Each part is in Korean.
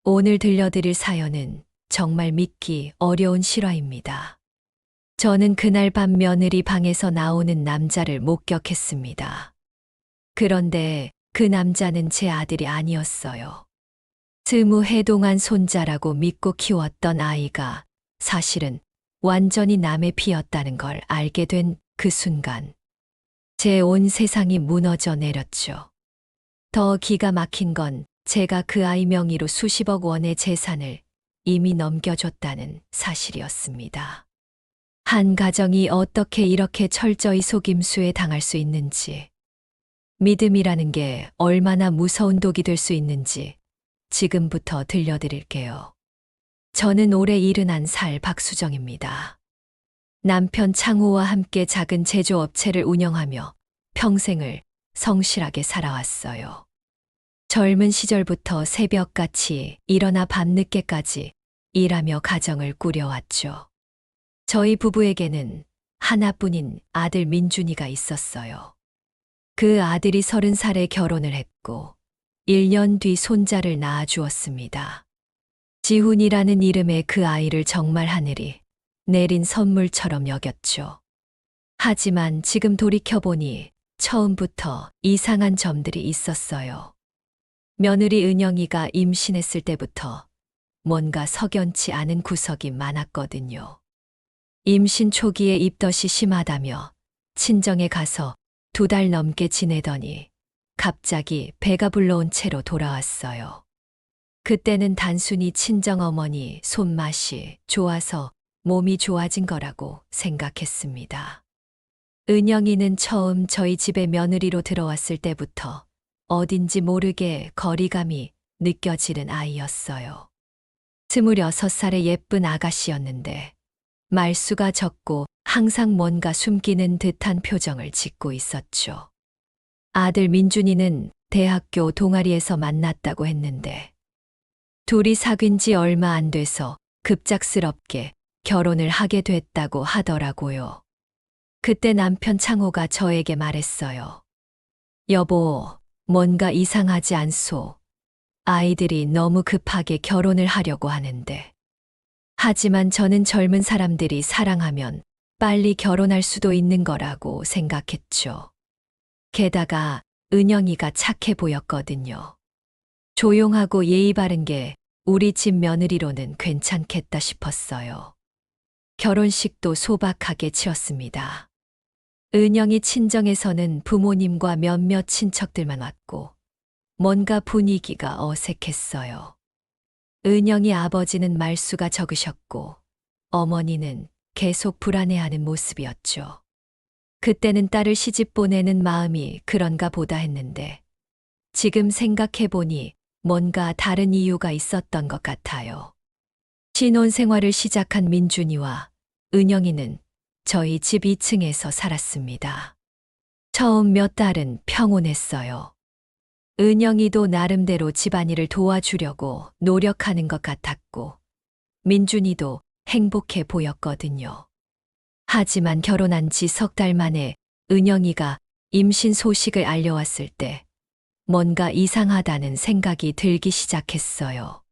오늘 들려드릴 사연은 정말 믿기 어려운 실화입니다. 저는 그날 밤 며느리 방에서 나오는 남자를 목격했습니다. 그런데 그 남자는 제 아들이 아니었어요. 스무 해 동안 손자라고 믿고 키웠던 아이가 사실은 완전히 남의 피였다는 걸 알게 된 그 순간, 제 온 세상이 무너져 내렸죠. 더 기가 막힌 건 제가 그 아이 명의로 수십억 원의 재산을 이미 넘겨줬다는 사실이었습니다. 한 가정이 어떻게 이렇게 철저히 속임수에 당할 수 있는지, 믿음이라는 게 얼마나 무서운 독이 될 수 있는지 지금부터 들려드릴게요. 저는 올해 71살 박수정입니다. 남편 창호와 함께 작은 제조업체를 운영하며 평생을 성실하게 살아왔어요. 젊은 시절부터 새벽같이 일어나 밤늦게까지 일하며 가정을 꾸려왔죠. 저희 부부에게는 하나뿐인 아들 민준이가 있었어요. 그 아들이 30살에 결혼을 했고 1년 뒤 손자를 낳아주었습니다. 지훈이라는 이름의 그 아이를 정말 하늘이 내린 선물처럼 여겼죠. 하지만 지금 돌이켜보니 처음부터 이상한 점들이 있었어요. 며느리 은영이가 임신했을 때부터 뭔가 석연치 않은 구석이 많았거든요. 임신 초기에 입덧이 심하다며 친정에 가서 2달 넘게 지내더니 갑자기 배가 불러온 채로 돌아왔어요. 그때는 단순히 친정어머니 손맛이 좋아서 몸이 좋아진 거라고 생각했습니다. 은영이는 처음 저희 집에 며느리로 들어왔을 때부터 어딘지 모르게 거리감이 느껴지는 아이였어요. 26살의 예쁜 아가씨였는데 말수가 적고 항상 뭔가 숨기는 듯한 표정을 짓고 있었죠. 아들 민준이는 대학교 동아리에서 만났다고 했는데 둘이 사귄 지 얼마 안 돼서 급작스럽게 결혼을 하게 됐다고 하더라고요. 그때 남편 창호가 저에게 말했어요. 여보, 뭔가 이상하지 않소? 아이들이 너무 급하게 결혼을 하려고 하는데. 하지만 저는 젊은 사람들이 사랑하면 빨리 결혼할 수도 있는 거라고 생각했죠. 게다가 은영이가 착해 보였거든요. 조용하고 예의 바른 게 우리 집 며느리로는 괜찮겠다 싶었어요. 결혼식도 소박하게 치렀습니다. 은영이 친정에서는 부모님과 몇몇 친척들만 왔고 뭔가 분위기가 어색했어요. 은영이 아버지는 말수가 적으셨고 어머니는 계속 불안해하는 모습이었죠. 그때는 딸을 시집 보내는 마음이 그런가 보다 했는데 지금 생각해보니 뭔가 다른 이유가 있었던 것 같아요. 신혼생활을 시작한 민준이와 은영이는 저희 집 2층에서 살았습니다. 처음 몇 달은 평온했어요. 은영이도 나름대로 집안일을 도와주려고 노력하는 것 같았고 민준이도 행복해 보였거든요. 하지만 결혼한 지 3달 만에 은영이가 임신 소식을 알려왔을 때 뭔가 이상하다는 생각이 들기 시작했어요.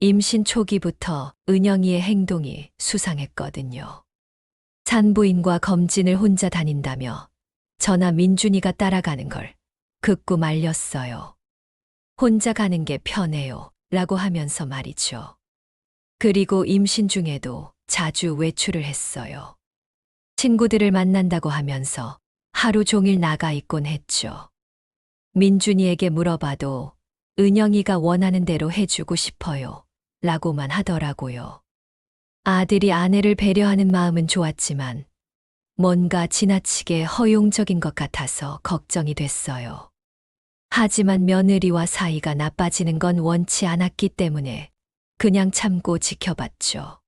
임신 초기부터 은영이의 행동이 수상했거든요. 산부인과 검진을 혼자 다닌다며 저나 민준이가 따라가는 걸 극구 말렸어요. 혼자 가는 게 편해요 라고 하면서 말이죠. 그리고 임신 중에도 자주 외출을 했어요. 친구들을 만난다고 하면서 하루 종일 나가 있곤 했죠. 민준이에게 물어봐도 은영이가 원하는 대로 해주고 싶어요 라고만 하더라고요. 아들이 아내를 배려하는 마음은 좋았지만 뭔가 지나치게 허용적인 것 같아서 걱정이 됐어요. 하지만 며느리와 사이가 나빠지는 건 원치 않았기 때문에 그냥 참고 지켜봤죠.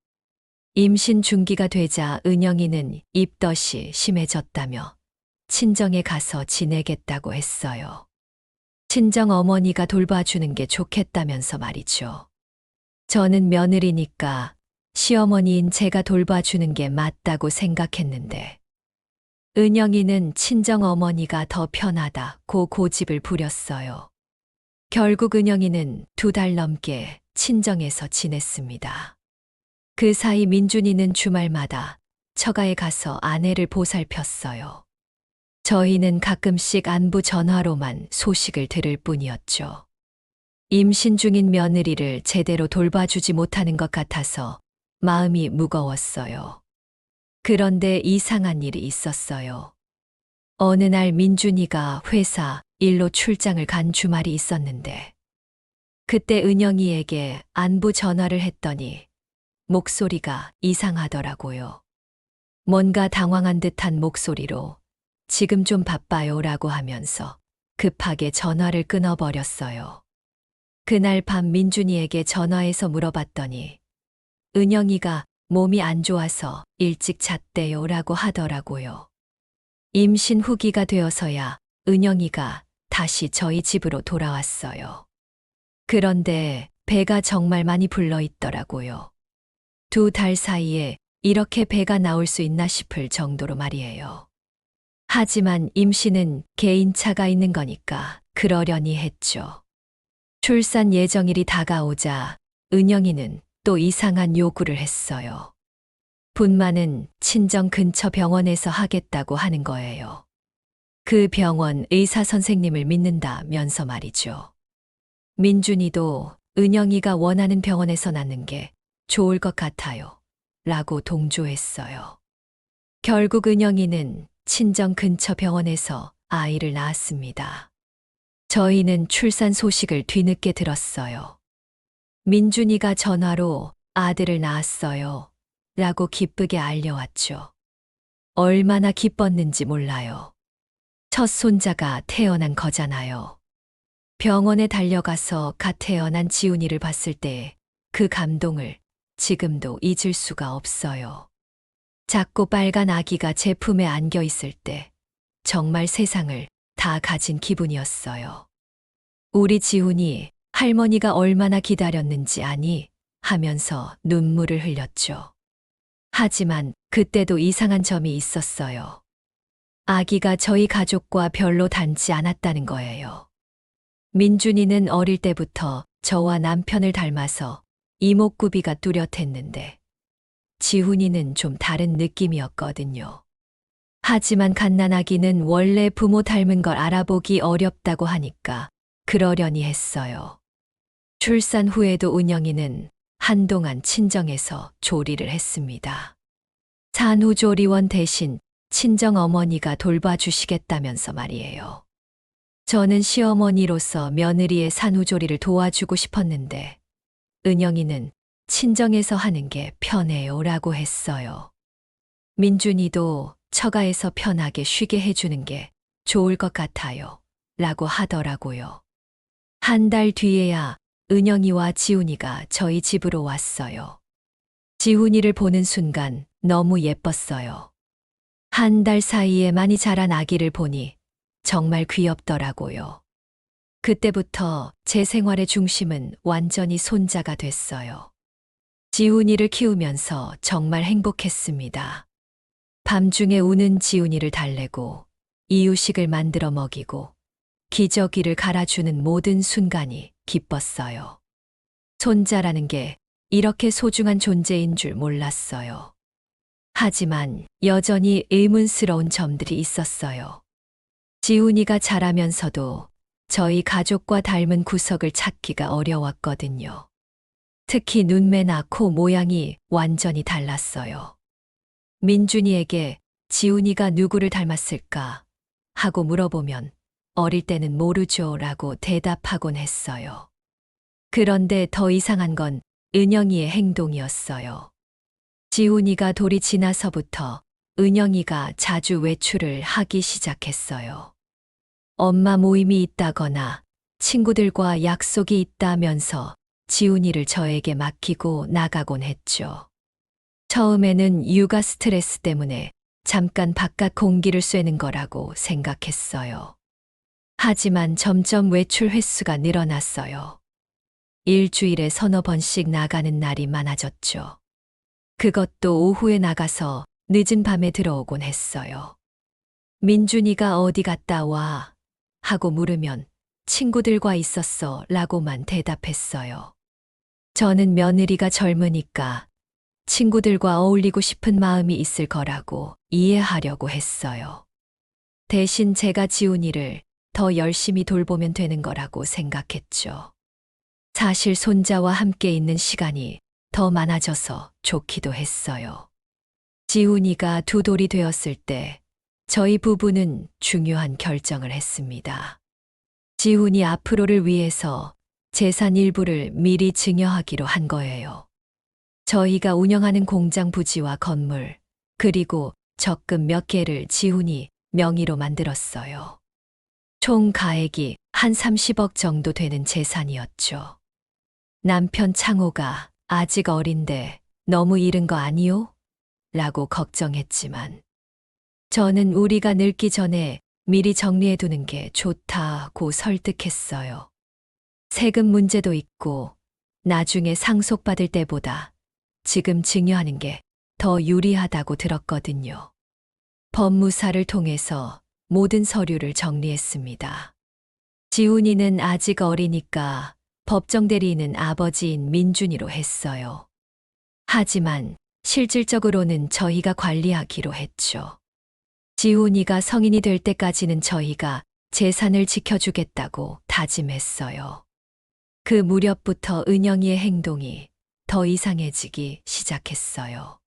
임신 중기가 되자 은영이는 입덧이 심해졌다며 친정에 가서 지내겠다고 했어요. 친정 어머니가 돌봐주는 게 좋겠다면서 말이죠. 저는 며느리니까 시어머니인 제가 돌봐주는 게 맞다고 생각했는데 은영이는 친정 어머니가 더 편하다고 고집을 부렸어요. 결국 은영이는 2달 넘게 친정에서 지냈습니다. 그 사이 민준이는 주말마다 처가에 가서 아내를 보살폈어요. 저희는 가끔씩 안부 전화로만 소식을 들을 뿐이었죠. 임신 중인 며느리를 제대로 돌봐주지 못하는 것 같아서 마음이 무거웠어요. 그런데 이상한 일이 있었어요. 어느 날 민준이가 회사 일로 출장을 간 주말이 있었는데, 그때 은영이에게 안부 전화를 했더니 목소리가 이상하더라고요. 뭔가 당황한 듯한 목소리로 지금 좀 바빠요 라고 하면서 급하게 전화를 끊어버렸어요. 그날 밤 민준이에게 전화해서 물어봤더니 은영이가 몸이 안 좋아서 일찍 잤대요 라고 하더라고요. 임신 후기가 되어서야 은영이가 다시 저희 집으로 돌아왔어요. 그런데 배가 정말 많이 불러 있더라고요. 2달 사이에 이렇게 배가 나올 수 있나 싶을 정도로 말이에요. 하지만 임신은 개인차가 있는 거니까 그러려니 했죠. 출산 예정일이 다가오자 은영이는 또 이상한 요구를 했어요. 분만은 친정 근처 병원에서 하겠다고 하는 거예요. 그 병원 의사 선생님을 믿는다면서 말이죠. 민준이도 은영이가 원하는 병원에서 낳는 게 좋을 것 같아요. 라고 동조했어요. 결국 은영이는 친정 근처 병원에서 아이를 낳았습니다. 저희는 출산 소식을 뒤늦게 들었어요. 민준이가 전화로 아들을 낳았어요. 라고 기쁘게 알려왔죠. 얼마나 기뻤는지 몰라요. 첫 손자가 태어난 거잖아요. 병원에 달려가서 갓 태어난 지훈이를 봤을 때 그 감동을 지금도 잊을 수가 없어요. 작고 빨간 아기가 제 품에 안겨 있을 때 정말 세상을 다 가진 기분이었어요. 우리 지훈이 할머니가 얼마나 기다렸는지 아니? 하면서 눈물을 흘렸죠. 하지만 그때도 이상한 점이 있었어요. 아기가 저희 가족과 별로 닮지 않았다는 거예요. 민준이는 어릴 때부터 저와 남편을 닮아서 이목구비가 뚜렷했는데 지훈이는 좀 다른 느낌이었거든요. 하지만 갓난아기는 원래 부모 닮은 걸 알아보기 어렵다고 하니까 그러려니 했어요. 출산 후에도 은영이는 한동안 친정에서 조리를 했습니다. 산후조리원 대신 친정어머니가 돌봐주시겠다면서 말이에요. 저는 시어머니로서 며느리의 산후조리를 도와주고 싶었는데 은영이는 친정에서 하는 게 편해요 라고 했어요. 민준이도 처가에서 편하게 쉬게 해주는 게 좋을 것 같아요 라고 하더라고요. 한 달 뒤에야 은영이와 지훈이가 저희 집으로 왔어요. 지훈이를 보는 순간 너무 예뻤어요. 한 달 사이에 많이 자란 아기를 보니 정말 귀엽더라고요. 그때부터 제 생활의 중심은 완전히 손자가 됐어요. 지훈이를 키우면서 정말 행복했습니다. 밤중에 우는 지훈이를 달래고 이유식을 만들어 먹이고 기저귀를 갈아주는 모든 순간이 기뻤어요. 손자라는 게 이렇게 소중한 존재인 줄 몰랐어요. 하지만 여전히 의문스러운 점들이 있었어요. 지훈이가 자라면서도 저희 가족과 닮은 구석을 찾기가 어려웠거든요. 특히 눈매나 코 모양이 완전히 달랐어요. 민준이에게 지훈이가 누구를 닮았을까 하고 물어보면 어릴 때는 모르죠 라고 대답하곤 했어요. 그런데 더 이상한 건 은영이의 행동이었어요. 지훈이가 돌이 지나서부터 은영이가 자주 외출을 하기 시작했어요. 엄마 모임이 있다거나 친구들과 약속이 있다면서 지훈이를 저에게 맡기고 나가곤 했죠. 처음에는 육아 스트레스 때문에 잠깐 바깥 공기를 쐬는 거라고 생각했어요. 하지만 점점 외출 횟수가 늘어났어요. 일주일에 서너 번씩 나가는 날이 많아졌죠. 그것도 오후에 나가서 늦은 밤에 들어오곤 했어요. 민준이가 어디 갔다 와? 하고 물으면 친구들과 있었어 라고만 대답했어요. 저는 며느리가 젊으니까 친구들과 어울리고 싶은 마음이 있을 거라고 이해하려고 했어요. 대신 제가 지훈이를 더 열심히 돌보면 되는 거라고 생각했죠. 사실 손자와 함께 있는 시간이 더 많아져서 좋기도 했어요. 지훈이가 두 돌이 되었을 때 저희 부부는 중요한 결정을 했습니다. 지훈이 앞으로를 위해서 재산 일부를 미리 증여하기로 한 거예요. 저희가 운영하는 공장 부지와 건물, 그리고 적금 몇 개를 지훈이 명의로 만들었어요. 총 가액이 한 30억 정도 되는 재산이었죠. 남편 창호가 아직 어린데 너무 이른 거 아니요? 라고 걱정했지만 저는 우리가 늙기 전에 미리 정리해 두는 게 좋다고 설득했어요. 세금 문제도 있고 나중에 상속받을 때보다 지금 증여하는 게 더 유리하다고 들었거든요. 법무사를 통해서 모든 서류를 정리했습니다. 지훈이는 아직 어리니까 법정 대리인은 아버지인 민준이로 했어요. 하지만 실질적으로는 저희가 관리하기로 했죠. 지훈이가 성인이 될 때까지는 저희가 재산을 지켜주겠다고 다짐했어요. 그 무렵부터 은영이의 행동이 더 이상해지기 시작했어요.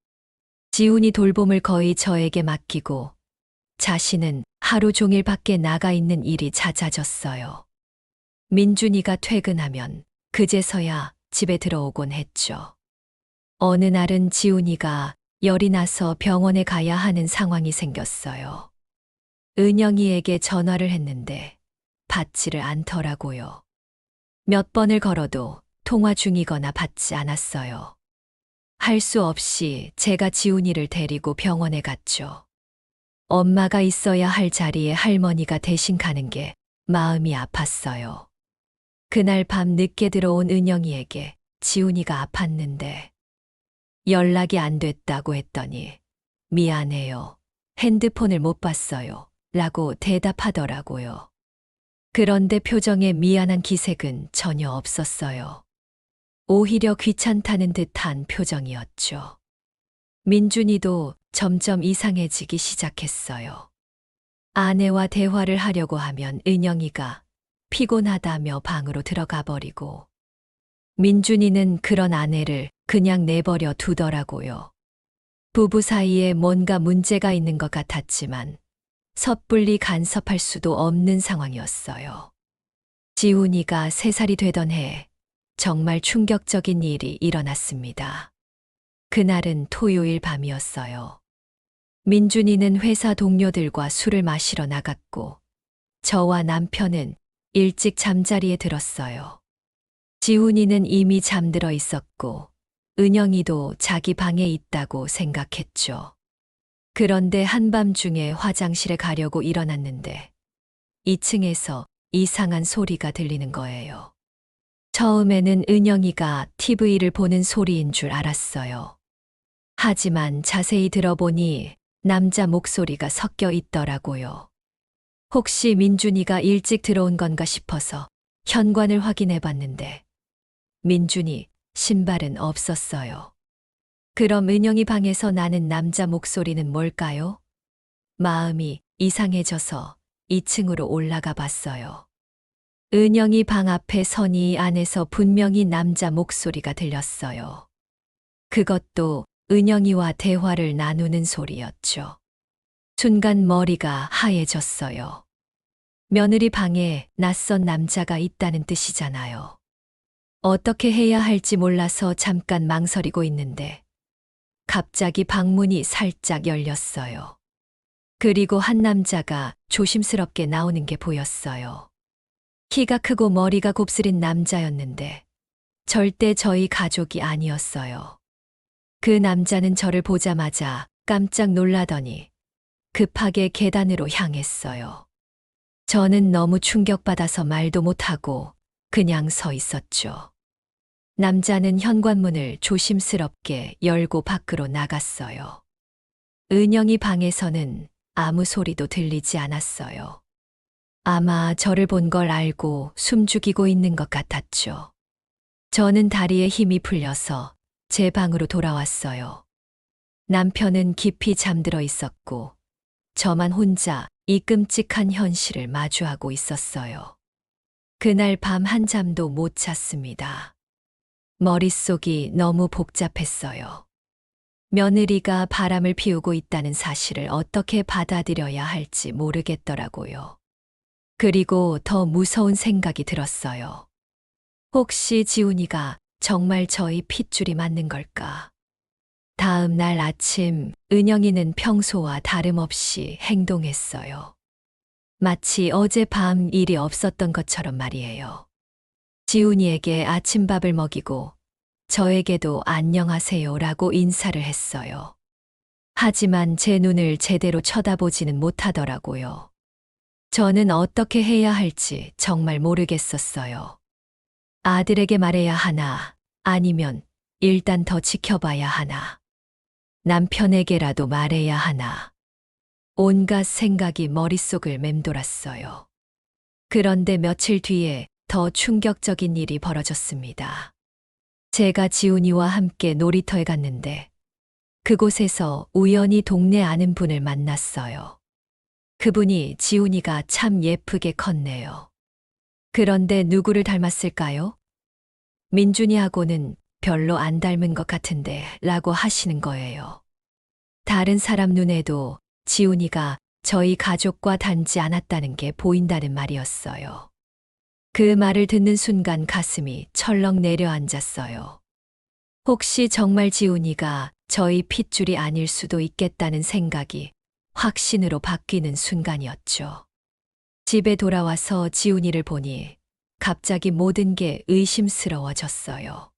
지훈이 돌봄을 거의 저에게 맡기고 자신은 하루 종일 밖에 나가 있는 일이 잦아졌어요. 민준이가 퇴근하면 그제서야 집에 들어오곤 했죠. 어느 날은 지훈이가 열이 나서 병원에 가야 하는 상황이 생겼어요. 은영이에게 전화를 했는데 받지를 않더라고요. 몇 번을 걸어도 통화 중이거나 받지 않았어요. 할 수 없이 제가 지훈이를 데리고 병원에 갔죠. 엄마가 있어야 할 자리에 할머니가 대신 가는 게 마음이 아팠어요. 그날 밤 늦게 들어온 은영이에게 지훈이가 아팠는데 연락이 안 됐다고 했더니 미안해요. 핸드폰을 못 봤어요. 라고 대답하더라고요. 그런데 표정에 미안한 기색은 전혀 없었어요. 오히려 귀찮다는 듯한 표정이었죠. 민준이도 점점 이상해지기 시작했어요. 아내와 대화를 하려고 하면 은영이가 피곤하다며 방으로 들어가 버리고 민준이는 그런 아내를 그냥 내버려 두더라고요. 부부 사이에 뭔가 문제가 있는 것 같았지만 섣불리 간섭할 수도 없는 상황이었어요. 지훈이가 3살이 되던 해 정말 충격적인 일이 일어났습니다. 그날은 토요일 밤이었어요. 민준이는 회사 동료들과 술을 마시러 나갔고 저와 남편은 일찍 잠자리에 들었어요. 지훈이는 이미 잠들어 있었고 은영이도 자기 방에 있다고 생각했죠. 그런데 한밤중에 화장실에 가려고 일어났는데 2층에서 이상한 소리가 들리는 거예요. 처음에는 은영이가 TV를 보는 소리인 줄 알았어요. 하지만 자세히 들어보니 남자 목소리가 섞여 있더라고요. 혹시 민준이가 일찍 들어온 건가 싶어서 현관을 확인해 봤는데 민준이 신발은 없었어요. 그럼 은영이 방에서 나는 남자 목소리는 뭘까요? 마음이 이상해져서 2층으로 올라가 봤어요. 은영이 방 앞에 서니 안에서 분명히 남자 목소리가 들렸어요. 그것도 은영이와 대화를 나누는 소리였죠. 순간 머리가 하얘졌어요. 며느리 방에 낯선 남자가 있다는 뜻이잖아요. 어떻게 해야 할지 몰라서 잠깐 망설이고 있는데 갑자기 방문이 살짝 열렸어요. 그리고 한 남자가 조심스럽게 나오는 게 보였어요. 키가 크고 머리가 곱슬인 남자였는데 절대 저희 가족이 아니었어요. 그 남자는 저를 보자마자 깜짝 놀라더니 급하게 계단으로 향했어요. 저는 너무 충격받아서 말도 못하고 그냥 서 있었죠. 남자는 현관문을 조심스럽게 열고 밖으로 나갔어요. 은영이 방에서는 아무 소리도 들리지 않았어요. 아마 저를 본 걸 알고 숨죽이고 있는 것 같았죠. 저는 다리에 힘이 풀려서 제 방으로 돌아왔어요. 남편은 깊이 잠들어 있었고, 저만 혼자 이 끔찍한 현실을 마주하고 있었어요. 그날 밤 한잠도 못 잤습니다. 머릿속이 너무 복잡했어요. 며느리가 바람을 피우고 있다는 사실을 어떻게 받아들여야 할지 모르겠더라고요. 그리고 더 무서운 생각이 들었어요. 혹시 지훈이가 정말 저희 핏줄이 맞는 걸까? 다음 날 아침, 은영이는 평소와 다름없이 행동했어요. 마치 어젯밤 일이 없었던 것처럼 말이에요. 지훈이에게 아침밥을 먹이고 저에게도 안녕하세요라고 인사를 했어요. 하지만 제 눈을 제대로 쳐다보지는 못하더라고요. 저는 어떻게 해야 할지 정말 모르겠었어요. 아들에게 말해야 하나, 아니면 일단 더 지켜봐야 하나. 남편에게라도 말해야 하나. 온갖 생각이 머릿속을 맴돌았어요. 그런데 며칠 뒤에 더 충격적인 일이 벌어졌습니다. 제가 지훈이와 함께 놀이터에 갔는데 그곳에서 우연히 동네 아는 분을 만났어요. 그분이 지훈이가 참 예쁘게 컸네요. 그런데 누구를 닮았을까요? 민준이하고는 별로 안 닮은 것 같은데 라고 하시는 거예요. 다른 사람 눈에도 지훈이가 저희 가족과 닮지 않았다는 게 보인다는 말이었어요. 그 말을 듣는 순간 가슴이 철렁 내려앉았어요. 혹시 정말 지훈이가 저희 핏줄이 아닐 수도 있겠다는 생각이 확신으로 바뀌는 순간이었죠. 집에 돌아와서 지훈이를 보니 갑자기 모든 게 의심스러워졌어요.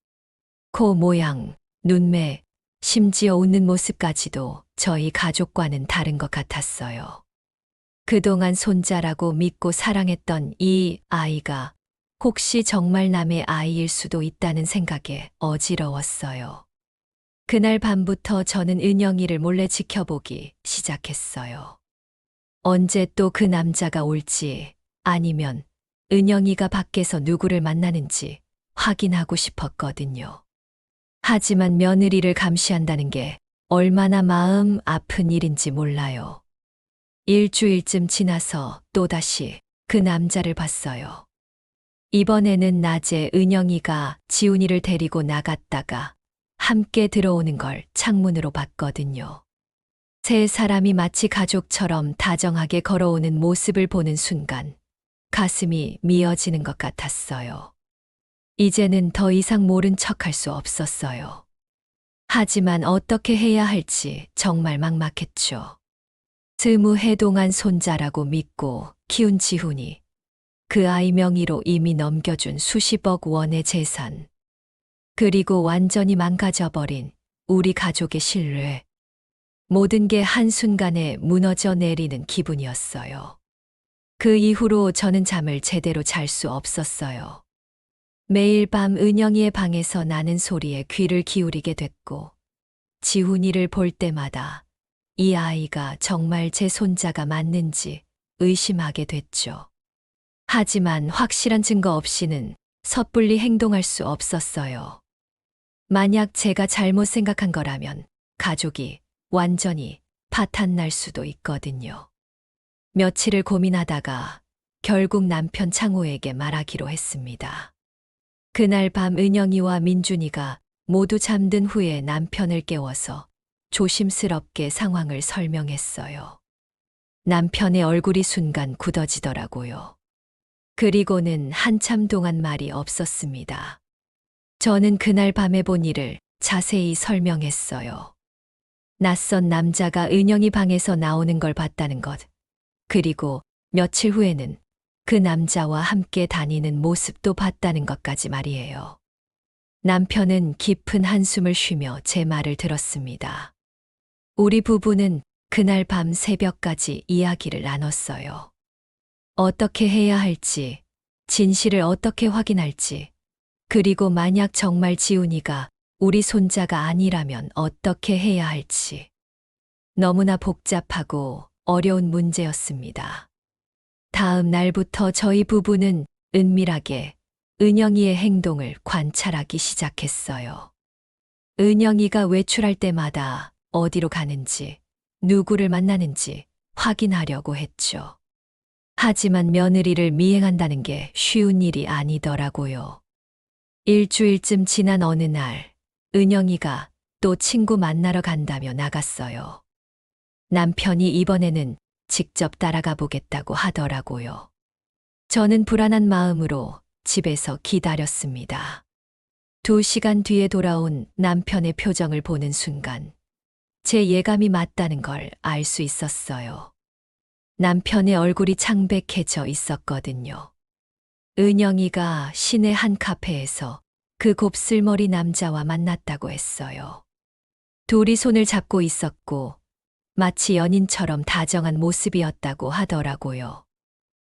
코 모양, 눈매, 심지어 웃는 모습까지도 저희 가족과는 다른 것 같았어요. 그동안 손자라고 믿고 사랑했던 이 아이가 혹시 정말 남의 아이일 수도 있다는 생각에 어지러웠어요. 그날 밤부터 저는 은영이를 몰래 지켜보기 시작했어요. 언제 또 그 남자가 올지, 아니면 은영이가 밖에서 누구를 만나는지 확인하고 싶었거든요. 하지만 며느리를 감시한다는 게 얼마나 마음 아픈 일인지 몰라요. 일주일쯤 지나서 또다시 그 남자를 봤어요. 이번에는 낮에 은영이가 지훈이를 데리고 나갔다가 함께 들어오는 걸 창문으로 봤거든요. 세 사람이 마치 가족처럼 다정하게 걸어오는 모습을 보는 순간 가슴이 미어지는 것 같았어요. 이제는 더 이상 모른 척할 수 없었어요. 하지만 어떻게 해야 할지 정말 막막했죠. 스무 해 동안 손자라고 믿고 키운 지훈이, 그 아이 명의로 이미 넘겨준 수십억 원의 재산, 그리고 완전히 망가져버린 우리 가족의 신뢰. 모든 게 한순간에 무너져 내리는 기분이었어요. 그 이후로 저는 잠을 제대로 잘 수 없었어요. 매일 밤 은영이의 방에서 나는 소리에 귀를 기울이게 됐고, 지훈이를 볼 때마다 이 아이가 정말 제 손자가 맞는지 의심하게 됐죠. 하지만 확실한 증거 없이는 섣불리 행동할 수 없었어요. 만약 제가 잘못 생각한 거라면 가족이 완전히 파탄날 수도 있거든요. 며칠을 고민하다가 결국 남편 창호에게 말하기로 했습니다. 그날 밤 은영이와 민준이가 모두 잠든 후에 남편을 깨워서 조심스럽게 상황을 설명했어요. 남편의 얼굴이 순간 굳어지더라고요. 그리고는 한참 동안 말이 없었습니다. 저는 그날 밤에 본 일을 자세히 설명했어요. 낯선 남자가 은영이 방에서 나오는 걸 봤다는 것, 그리고 며칠 후에는 그 남자와 함께 다니는 모습도 봤다는 것까지 말이에요. 남편은 깊은 한숨을 쉬며 제 말을 들었습니다. 우리 부부는 그날 밤 새벽까지 이야기를 나눴어요. 어떻게 해야 할지, 진실을 어떻게 확인할지, 그리고 만약 정말 지훈이가 우리 손자가 아니라면 어떻게 해야 할지. 너무나 복잡하고 어려운 문제였습니다. 다음 날부터 저희 부부는 은밀하게 은영이의 행동을 관찰하기 시작했어요. 은영이가 외출할 때마다 어디로 가는지, 누구를 만나는지 확인하려고 했죠. 하지만 며느리를 미행한다는 게 쉬운 일이 아니더라고요. 일주일쯤 지난 어느 날, 은영이가 또 친구 만나러 간다며 나갔어요. 남편이 이번에는 직접 따라가 보겠다고 하더라고요. 저는 불안한 마음으로 집에서 기다렸습니다. 2시간 뒤에 돌아온 남편의 표정을 보는 순간, 제 예감이 맞다는 걸 알 수 있었어요. 남편의 얼굴이 창백해져 있었거든요. 은영이가 시내 한 카페에서 그 곱슬머리 남자와 만났다고 했어요. 둘이 손을 잡고 있었고 마치 연인처럼 다정한 모습이었다고 하더라고요.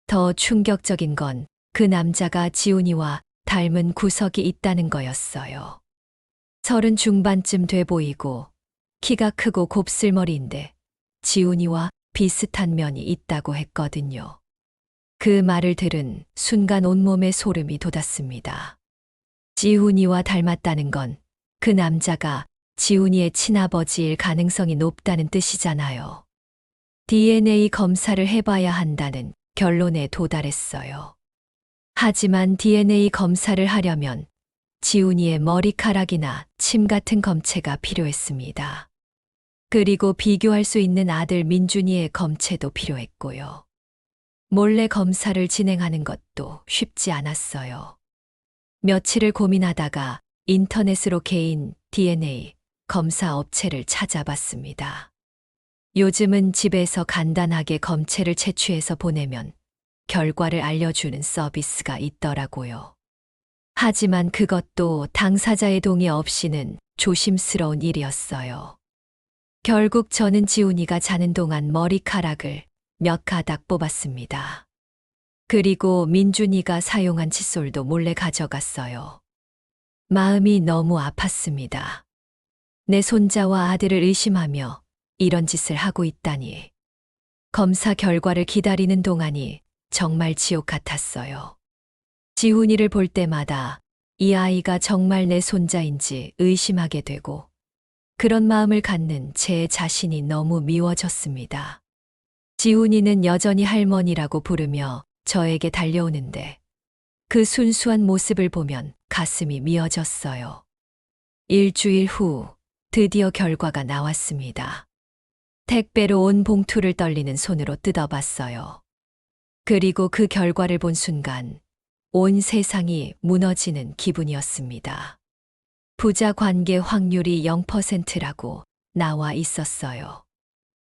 더 충격적인 건 그 남자가 지훈이와 닮은 구석이 있다는 거였어요. 30 중반쯤 돼 보이고 키가 크고 곱슬머리인데 지훈이와 비슷한 면이 있다고 했거든요. 그 말을 들은 순간 온몸에 소름이 돋았습니다. 지훈이와 닮았다는 건 그 남자가 지훈이의 친아버지일 가능성이 높다는 뜻이잖아요. DNA 검사를 해봐야 한다는 결론에 도달했어요. 하지만 DNA 검사를 하려면 지훈이의 머리카락이나 침 같은 검체가 필요했습니다. 그리고 비교할 수 있는 아들 민준이의 검체도 필요했고요. 몰래 검사를 진행하는 것도 쉽지 않았어요. 며칠을 고민하다가 인터넷으로 개인 DNA 검사 업체를 찾아봤습니다. 요즘은 집에서 간단하게 검체를 채취해서 보내면 결과를 알려주는 서비스가 있더라고요. 하지만 그것도 당사자의 동의 없이는 조심스러운 일이었어요. 결국 저는 지훈이가 자는 동안 머리카락을 몇 가닥 뽑았습니다. 그리고 민준이가 사용한 칫솔도 몰래 가져갔어요. 마음이 너무 아팠습니다. 내 손자와 아들을 의심하며 이런 짓을 하고 있다니. 검사 결과를 기다리는 동안이 정말 지옥 같았어요. 지훈이를 볼 때마다 이 아이가 정말 내 손자인지 의심하게 되고 그런 마음을 갖는 제 자신이 너무 미워졌습니다. 지훈이는 여전히 할머니라고 부르며 저에게 달려오는데 그 순수한 모습을 보면 가슴이 미어졌어요. 일주일 후 드디어 결과가 나왔습니다. 택배로 온 봉투를 떨리는 손으로 뜯어봤어요. 그리고 그 결과를 본 순간 온 세상이 무너지는 기분이었습니다. 부자 관계 확률이 0%라고 나와 있었어요.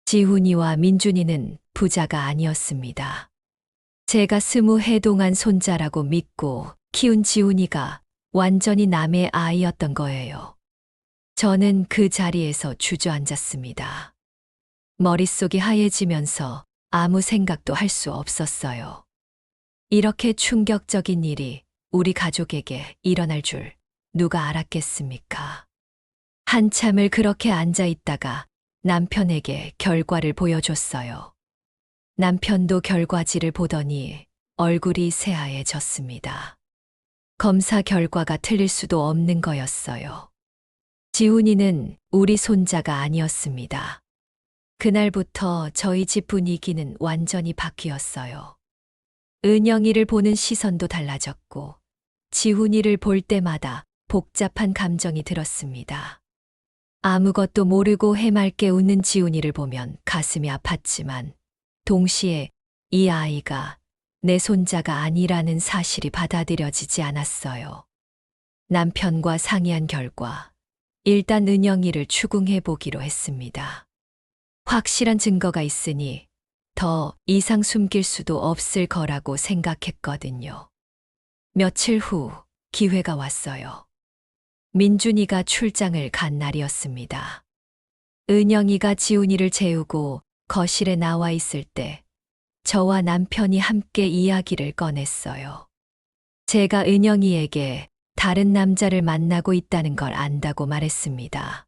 지훈이와 민준이는 부자가 아니었습니다. 제가 20해 동안 손자라고 믿고 키운 지훈이가 완전히 남의 아이였던 거예요. 저는 그 자리에서 주저앉았습니다. 머릿속이 하얘지면서 아무 생각도 할 수 없었어요. 이렇게 충격적인 일이 우리 가족에게 일어날 줄 누가 알았겠습니까? 한참을 그렇게 앉아 있다가 남편에게 결과를 보여줬어요. 남편도 결과지를 보더니 얼굴이 새하얘졌습니다. 검사 결과가 틀릴 수도 없는 거였어요. 지훈이는 우리 손자가 아니었습니다. 그날부터 저희 집 분위기는 완전히 바뀌었어요. 은영이를 보는 시선도 달라졌고 지훈이를 볼 때마다 복잡한 감정이 들었습니다. 아무것도 모르고 해맑게 웃는 지훈이를 보면 가슴이 아팠지만 동시에 이 아이가 내 손자가 아니라는 사실이 받아들여지지 않았어요. 남편과 상의한 결과 일단 은영이를 추궁해 보기로 했습니다. 확실한 증거가 있으니 더 이상 숨길 수도 없을 거라고 생각했거든요. 며칠 후 기회가 왔어요. 민준이가 출장을 간 날이었습니다. 은영이가 지훈이를 재우고 거실에 나와 있을 때 저와 남편이 함께 이야기를 꺼냈어요. 제가 은영이에게 다른 남자를 만나고 있다는 걸 안다고 말했습니다.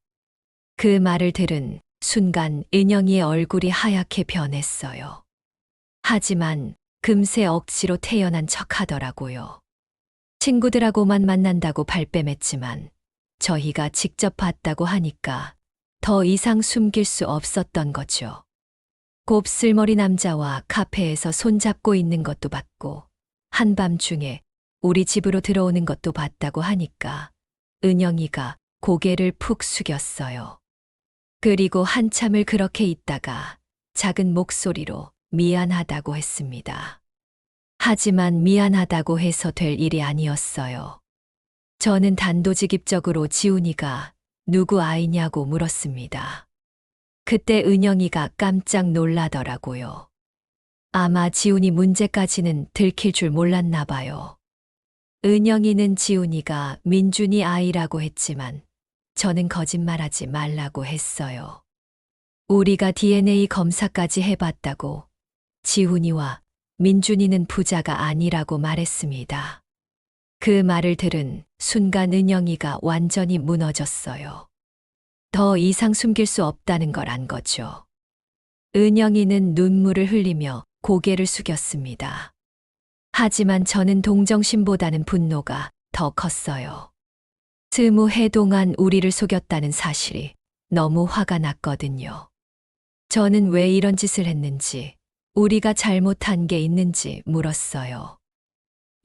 그 말을 들은 순간 은영이의 얼굴이 하얗게 변했어요. 하지만 금세 억지로 태연한 척 하더라고요. 친구들하고만 만난다고 발뺌했지만 저희가 직접 봤다고 하니까 더 이상 숨길 수 없었던 거죠. 곱슬머리 남자와 카페에서 손잡고 있는 것도 봤고 한밤중에 우리 집으로 들어오는 것도 봤다고 하니까 은영이가 고개를 푹 숙였어요. 그리고 한참을 그렇게 있다가 작은 목소리로 미안하다고 했습니다. 하지만 미안하다고 해서 될 일이 아니었어요. 저는 단도직입적으로 지훈이가 누구 아이냐고 물었습니다. 그때 은영이가 깜짝 놀라더라고요. 아마 지훈이 문제까지는 들킬 줄 몰랐나 봐요. 은영이는 지훈이가 민준이 아이라고 했지만 저는 거짓말하지 말라고 했어요. 우리가 DNA 검사까지 해봤다고 지훈이와 민준이는 부자가 아니라고 말했습니다. 그 말을 들은 순간 은영이가 완전히 무너졌어요. 더 이상 숨길 수 없다는 걸 안 거죠. 은영이는 눈물을 흘리며 고개를 숙였습니다. 하지만 저는 동정심보다는 분노가 더 컸어요. 20해 동안 우리를 속였다는 사실이 너무 화가 났거든요. 저는 왜 이런 짓을 했는지, 우리가 잘못한 게 있는지 물었어요.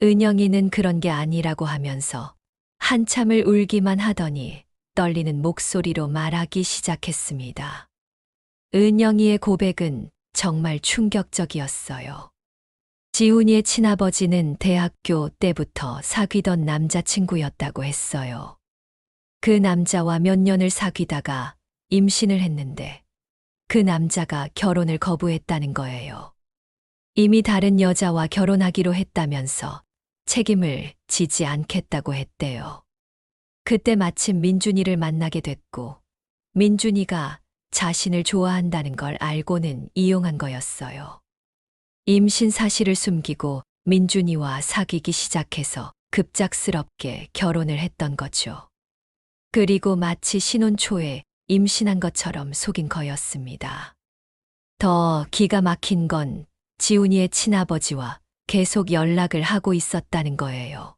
은영이는 그런 게 아니라고 하면서 한참을 울기만 하더니 떨리는 목소리로 말하기 시작했습니다. 은영이의 고백은 정말 충격적이었어요. 지훈이의 친아버지는 대학교 때부터 사귀던 남자친구였다고 했어요. 그 남자와 몇 년을 사귀다가 임신을 했는데 그 남자가 결혼을 거부했다는 거예요. 이미 다른 여자와 결혼하기로 했다면서 책임을 지지 않겠다고 했대요. 그때 마침 민준이를 만나게 됐고 민준이가 자신을 좋아한다는 걸 알고는 이용한 거였어요. 임신 사실을 숨기고 민준이와 사귀기 시작해서 급작스럽게 결혼을 했던 거죠. 그리고 마치 신혼 초에 임신한 것처럼 속인 거였습니다. 더 기가 막힌 건 지훈이의 친아버지와 계속 연락을 하고 있었다는 거예요.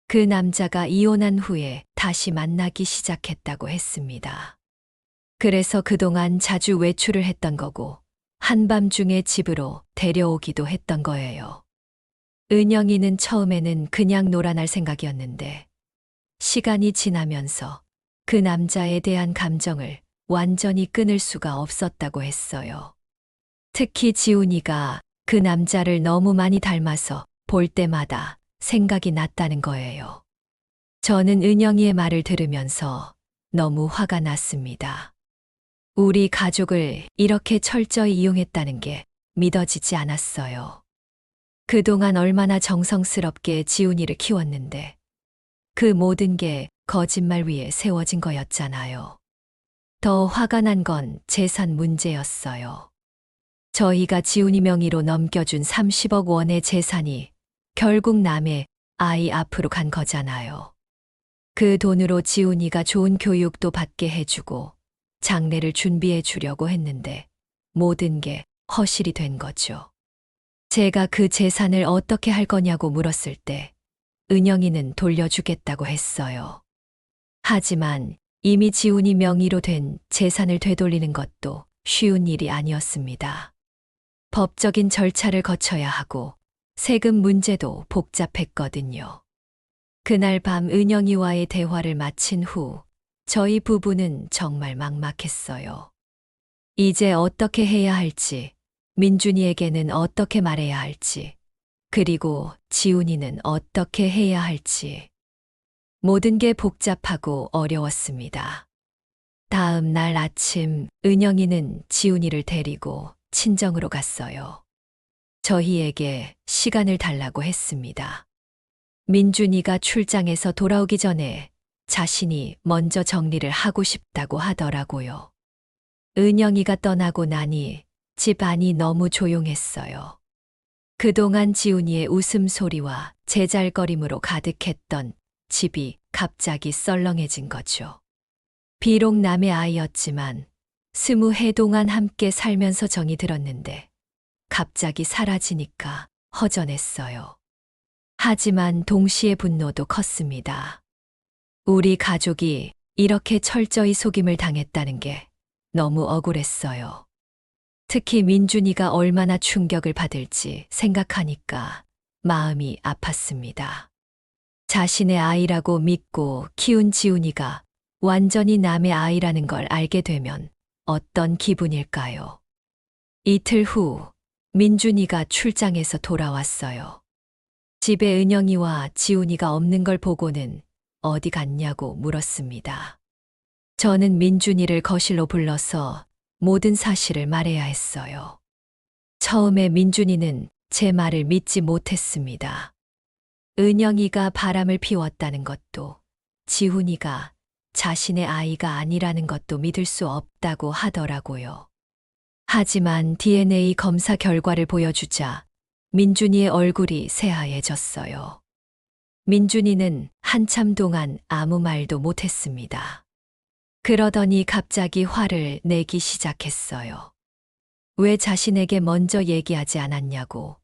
그 남자가 이혼한 후에 다시 만나기 시작했다고 했습니다. 그래서 그동안 자주 외출을 했던 거고 한밤중에 집으로 데려오기도 했던 거예요. 은영이는 처음에는 그냥 놀아날 생각이었는데 시간이 지나면서 그 남자에 대한 감정을 완전히 끊을 수가 없었다고 했어요. 특히 지훈이가 그 남자를 너무 많이 닮아서 볼 때마다 생각이 났다는 거예요. 저는 은영이의 말을 들으면서 너무 화가 났습니다. 우리 가족을 이렇게 철저히 이용했다는 게 믿어지지 않았어요. 그동안 얼마나 정성스럽게 지훈이를 키웠는데 그 모든 게 거짓말 위에 세워진 거였잖아요. 더 화가 난 건 재산 문제였어요. 저희가 지훈이 명의로 넘겨준 30억 원의 재산이 결국 남의 아이 앞으로 간 거잖아요. 그 돈으로 지훈이가 좋은 교육도 받게 해주고 장례를 준비해 주려고 했는데 모든 게 허실이 된 거죠. 제가 그 재산을 어떻게 할 거냐고 물었을 때 은영이는 돌려주겠다고 했어요. 하지만 이미 지훈이 명의로 된 재산을 되돌리는 것도 쉬운 일이 아니었습니다. 법적인 절차를 거쳐야 하고 세금 문제도 복잡했거든요. 그날 밤 은영이와의 대화를 마친 후 저희 부부는 정말 막막했어요. 이제 어떻게 해야 할지, 민준이에게는 어떻게 말해야 할지, 그리고 지훈이는 어떻게 해야 할지. 모든 게 복잡하고 어려웠습니다. 다음 날 아침 은영이는 지훈이를 데리고 친정으로 갔어요. 저희에게 시간을 달라고 했습니다. 민준이가 출장에서 돌아오기 전에 자신이 먼저 정리를 하고 싶다고 하더라고요. 은영이가 떠나고 나니 집 안이 너무 조용했어요. 그동안 지훈이의 웃음소리와 제잘거림으로 가득했던 집이 갑자기 썰렁해진 거죠. 비록 남의 아이였지만 20해 동안 함께 살면서 정이 들었는데 갑자기 사라지니까 허전했어요. 하지만 동시에 분노도 컸습니다. 우리 가족이 이렇게 철저히 속임을 당했다는 게 너무 억울했어요. 특히 민준이가 얼마나 충격을 받을지 생각하니까 마음이 아팠습니다. 자신의 아이라고 믿고 키운 지훈이가 완전히 남의 아이라는 걸 알게 되면 어떤 기분일까요? 이틀 후 민준이가 출장에서 돌아왔어요. 집에 은영이와 지훈이가 없는 걸 보고는 어디 갔냐고 물었습니다. 저는 민준이를 거실로 불러서 모든 사실을 말해야 했어요. 처음에 민준이는 제 말을 믿지 못했습니다. 은영이가 바람을 피웠다는 것도, 지훈이가 자신의 아이가 아니라는 것도 믿을 수 없다고 하더라고요. 하지만 DNA 검사 결과를 보여주자 민준이의 얼굴이 새하얘졌어요. 민준이는 한참 동안 아무 말도 못했습니다. 그러더니 갑자기 화를 내기 시작했어요. 왜 자신에게 먼저 얘기하지 않았냐고,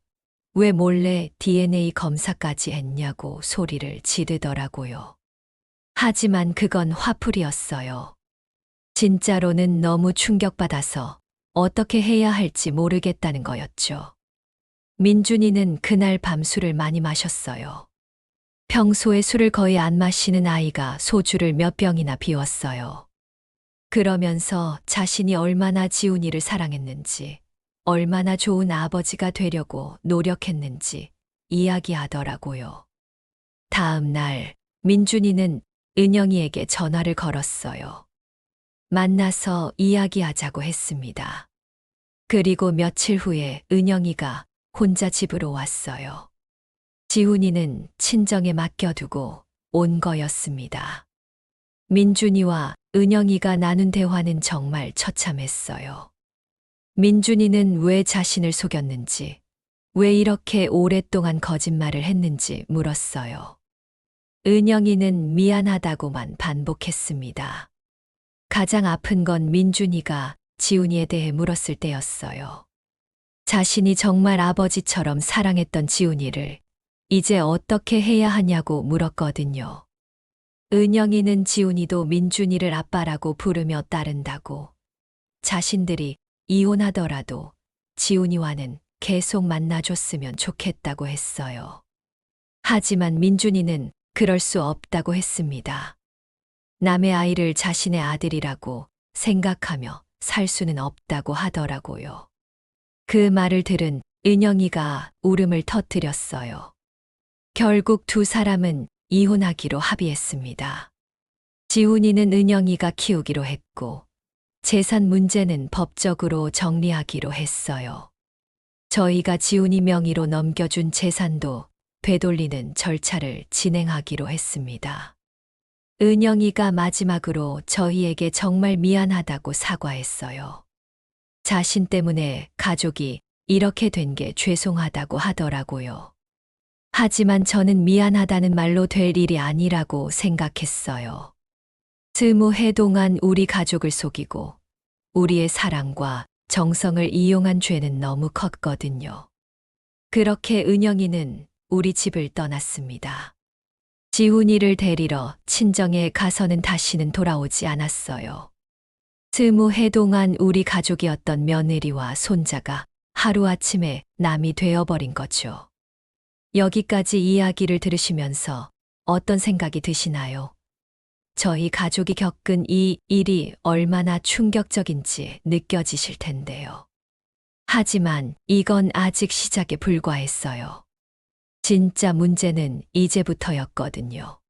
왜 몰래 DNA 검사까지 했냐고 소리를 지르더라고요. 하지만 그건 화풀이였어요. 진짜로는 너무 충격받아서 어떻게 해야 할지 모르겠다는 거였죠. 민준이는 그날 밤 술을 많이 마셨어요. 평소에 술을 거의 안 마시는 아이가 소주를 몇 병이나 비웠어요. 그러면서 자신이 얼마나 지훈이를 사랑했는지, 얼마나 좋은 아버지가 되려고 노력했는지 이야기하더라고요. 다음 날 민준이는 은영이에게 전화를 걸었어요. 만나서 이야기하자고 했습니다. 그리고 며칠 후에 은영이가 혼자 집으로 왔어요. 지훈이는 친정에 맡겨두고 온 거였습니다. 민준이와 은영이가 나눈 대화는 정말 처참했어요. 민준이는 왜 자신을 속였는지, 왜 이렇게 오랫동안 거짓말을 했는지 물었어요. 은영이는 미안하다고만 반복했습니다. 가장 아픈 건 민준이가 지훈이에 대해 물었을 때였어요. 자신이 정말 아버지처럼 사랑했던 지훈이를 이제 어떻게 해야 하냐고 물었거든요. 은영이는 지훈이도 민준이를 아빠라고 부르며 따른다고, 자신들이 이혼하더라도 지훈이와는 계속 만나줬으면 좋겠다고 했어요. 하지만 민준이는 그럴 수 없다고 했습니다. 남의 아이를 자신의 아들이라고 생각하며 살 수는 없다고 하더라고요. 그 말을 들은 은영이가 울음을 터뜨렸어요. 결국 두 사람은 이혼하기로 합의했습니다. 지훈이는 은영이가 키우기로 했고, 재산 문제는 법적으로 정리하기로 했어요. 저희가 지훈이 명의로 넘겨준 재산도 되돌리는 절차를 진행하기로 했습니다. 은영이가 마지막으로 저희에게 정말 미안하다고 사과했어요. 자신 때문에 가족이 이렇게 된 게 죄송하다고 하더라고요. 하지만 저는 미안하다는 말로 될 일이 아니라고 생각했어요. 20해 동안 우리 가족을 속이고 우리의 사랑과 정성을 이용한 죄는 너무 컸거든요. 그렇게 은영이는 우리 집을 떠났습니다. 지훈이를 데리러 친정에 가서는 다시는 돌아오지 않았어요. 20해 동안 우리 가족이었던 며느리와 손자가 하루아침에 남이 되어버린 거죠. 여기까지 이야기를 들으시면서 어떤 생각이 드시나요? 저희 가족이 겪은 이 일이 얼마나 충격적인지 느껴지실 텐데요. 하지만 이건 아직 시작에 불과했어요. 진짜 문제는 이제부터였거든요.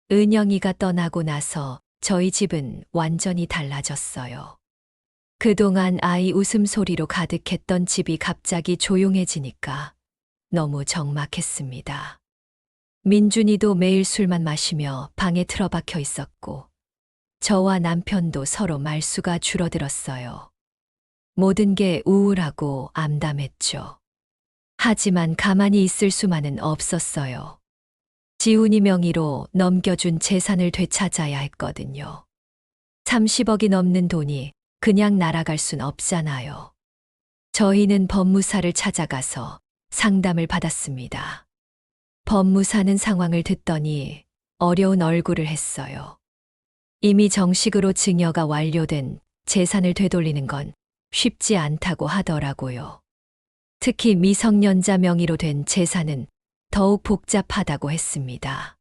은영이가 떠나고 나서 저희 집은 완전히 달라졌어요. 그동안 아이 웃음소리로 가득했던 집이 갑자기 조용해지니까 너무 적막했습니다. 민준이도 매일 술만 마시며 방에 틀어박혀 있었고, 저와 남편도 서로 말수가 줄어들었어요. 모든 게 우울하고 암담했죠. 하지만 가만히 있을 수만은 없었어요. 지훈이 명의로 넘겨준 재산을 되찾아야 했거든요. 30억이 넘는 돈이 그냥 날아갈 순 없잖아요. 저희는 법무사를 찾아가서 상담을 받았습니다. 법무사는 상황을 듣더니 어려운 얼굴을 했어요. 이미 정식으로 증여가 완료된 재산을 되돌리는 건 쉽지 않다고 하더라고요. 특히 미성년자 명의로 된 재산은 더욱 복잡하다고 했습니다.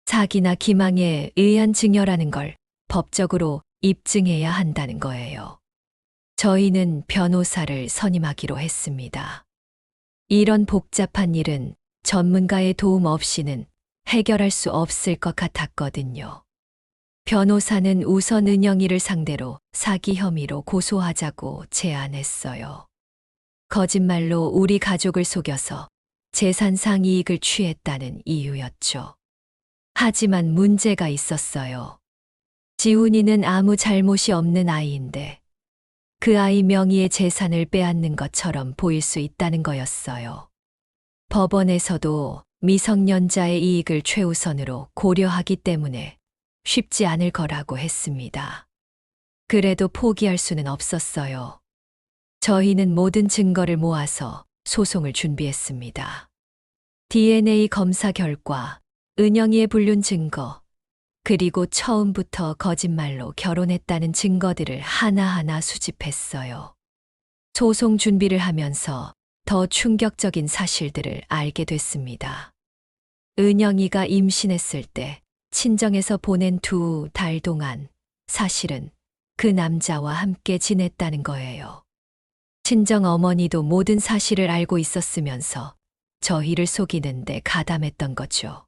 사기나 기망에 의한 증여라는 걸 법적으로 입증해야 한다는 거예요. 저희는 변호사를 선임하기로 했습니다. 이런 복잡한 일은 전문가의 도움 없이는 해결할 수 없을 것 같았거든요. 변호사는 우선 은영이를 상대로 사기 혐의로 고소하자고 제안했어요. 거짓말로 우리 가족을 속여서 재산상 이익을 취했다는 이유였죠. 하지만 문제가 있었어요. 지훈이는 아무 잘못이 없는 아이인데 그 아이 명의의 재산을 빼앗는 것처럼 보일 수 있다는 거였어요. 법원에서도 미성년자의 이익을 최우선으로 고려하기 때문에 쉽지 않을 거라고 했습니다. 그래도 포기할 수는 없었어요. 저희는 모든 증거를 모아서 소송을 준비했습니다. DNA 검사 결과, 은영이의 불륜 증거, 그리고 처음부터 거짓말로 결혼했다는 증거들을 하나하나 수집했어요. 소송 준비를 하면서 더 충격적인 사실들을 알게 됐습니다. 은영이가 임신했을 때 친정에서 보낸 2달 동안 사실은 그 남자와 함께 지냈다는 거예요. 친정 어머니도 모든 사실을 알고 있었으면서 저희를 속이는데 가담했던 거죠.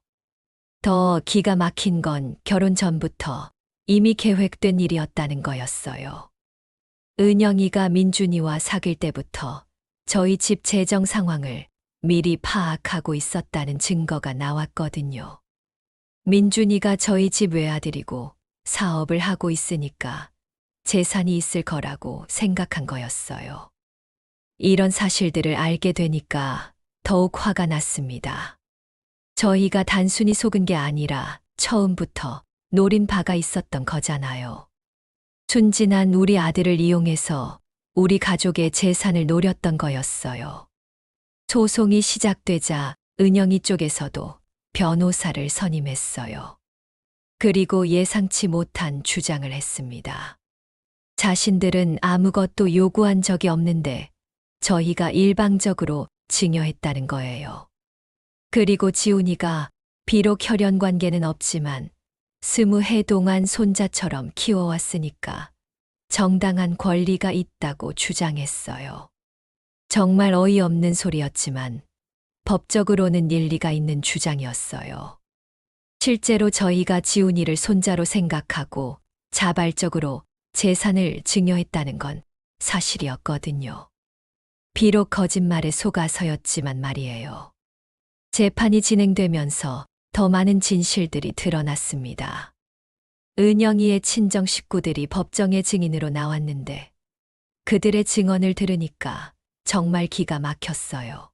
더 기가 막힌 건 결혼 전부터 이미 계획된 일이었다는 거였어요. 은영이가 민준이와 사귈 때부터 저희 집 재정 상황을 미리 파악하고 있었다는 증거가 나왔거든요. 민준이가 저희 집 외아들이고 사업을 하고 있으니까 재산이 있을 거라고 생각한 거였어요. 이런 사실들을 알게 되니까 더욱 화가 났습니다. 저희가 단순히 속은 게 아니라 처음부터 노린 바가 있었던 거잖아요. 순진한 우리 아들을 이용해서 우리 가족의 재산을 노렸던 거였어요. 소송이 시작되자 은영이 쪽에서도 변호사를 선임했어요. 그리고 예상치 못한 주장을 했습니다. 자신들은 아무것도 요구한 적이 없는데 저희가 일방적으로 증여했다는 거예요. 그리고 지훈이가 비록 혈연 관계는 없지만 20해 동안 손자처럼 키워왔으니까 정당한 권리가 있다고 주장했어요. 정말 어이없는 소리였지만 법적으로는 일리가 있는 주장이었어요. 실제로 저희가 지훈이를 손자로 생각하고 자발적으로 재산을 증여했다는 건 사실이었거든요. 비록 거짓말에 속아서였지만 말이에요. 재판이 진행되면서 더 많은 진실들이 드러났습니다. 은영이의 친정 식구들이 법정의 증인으로 나왔는데 그들의 증언을 들으니까 정말 기가 막혔어요.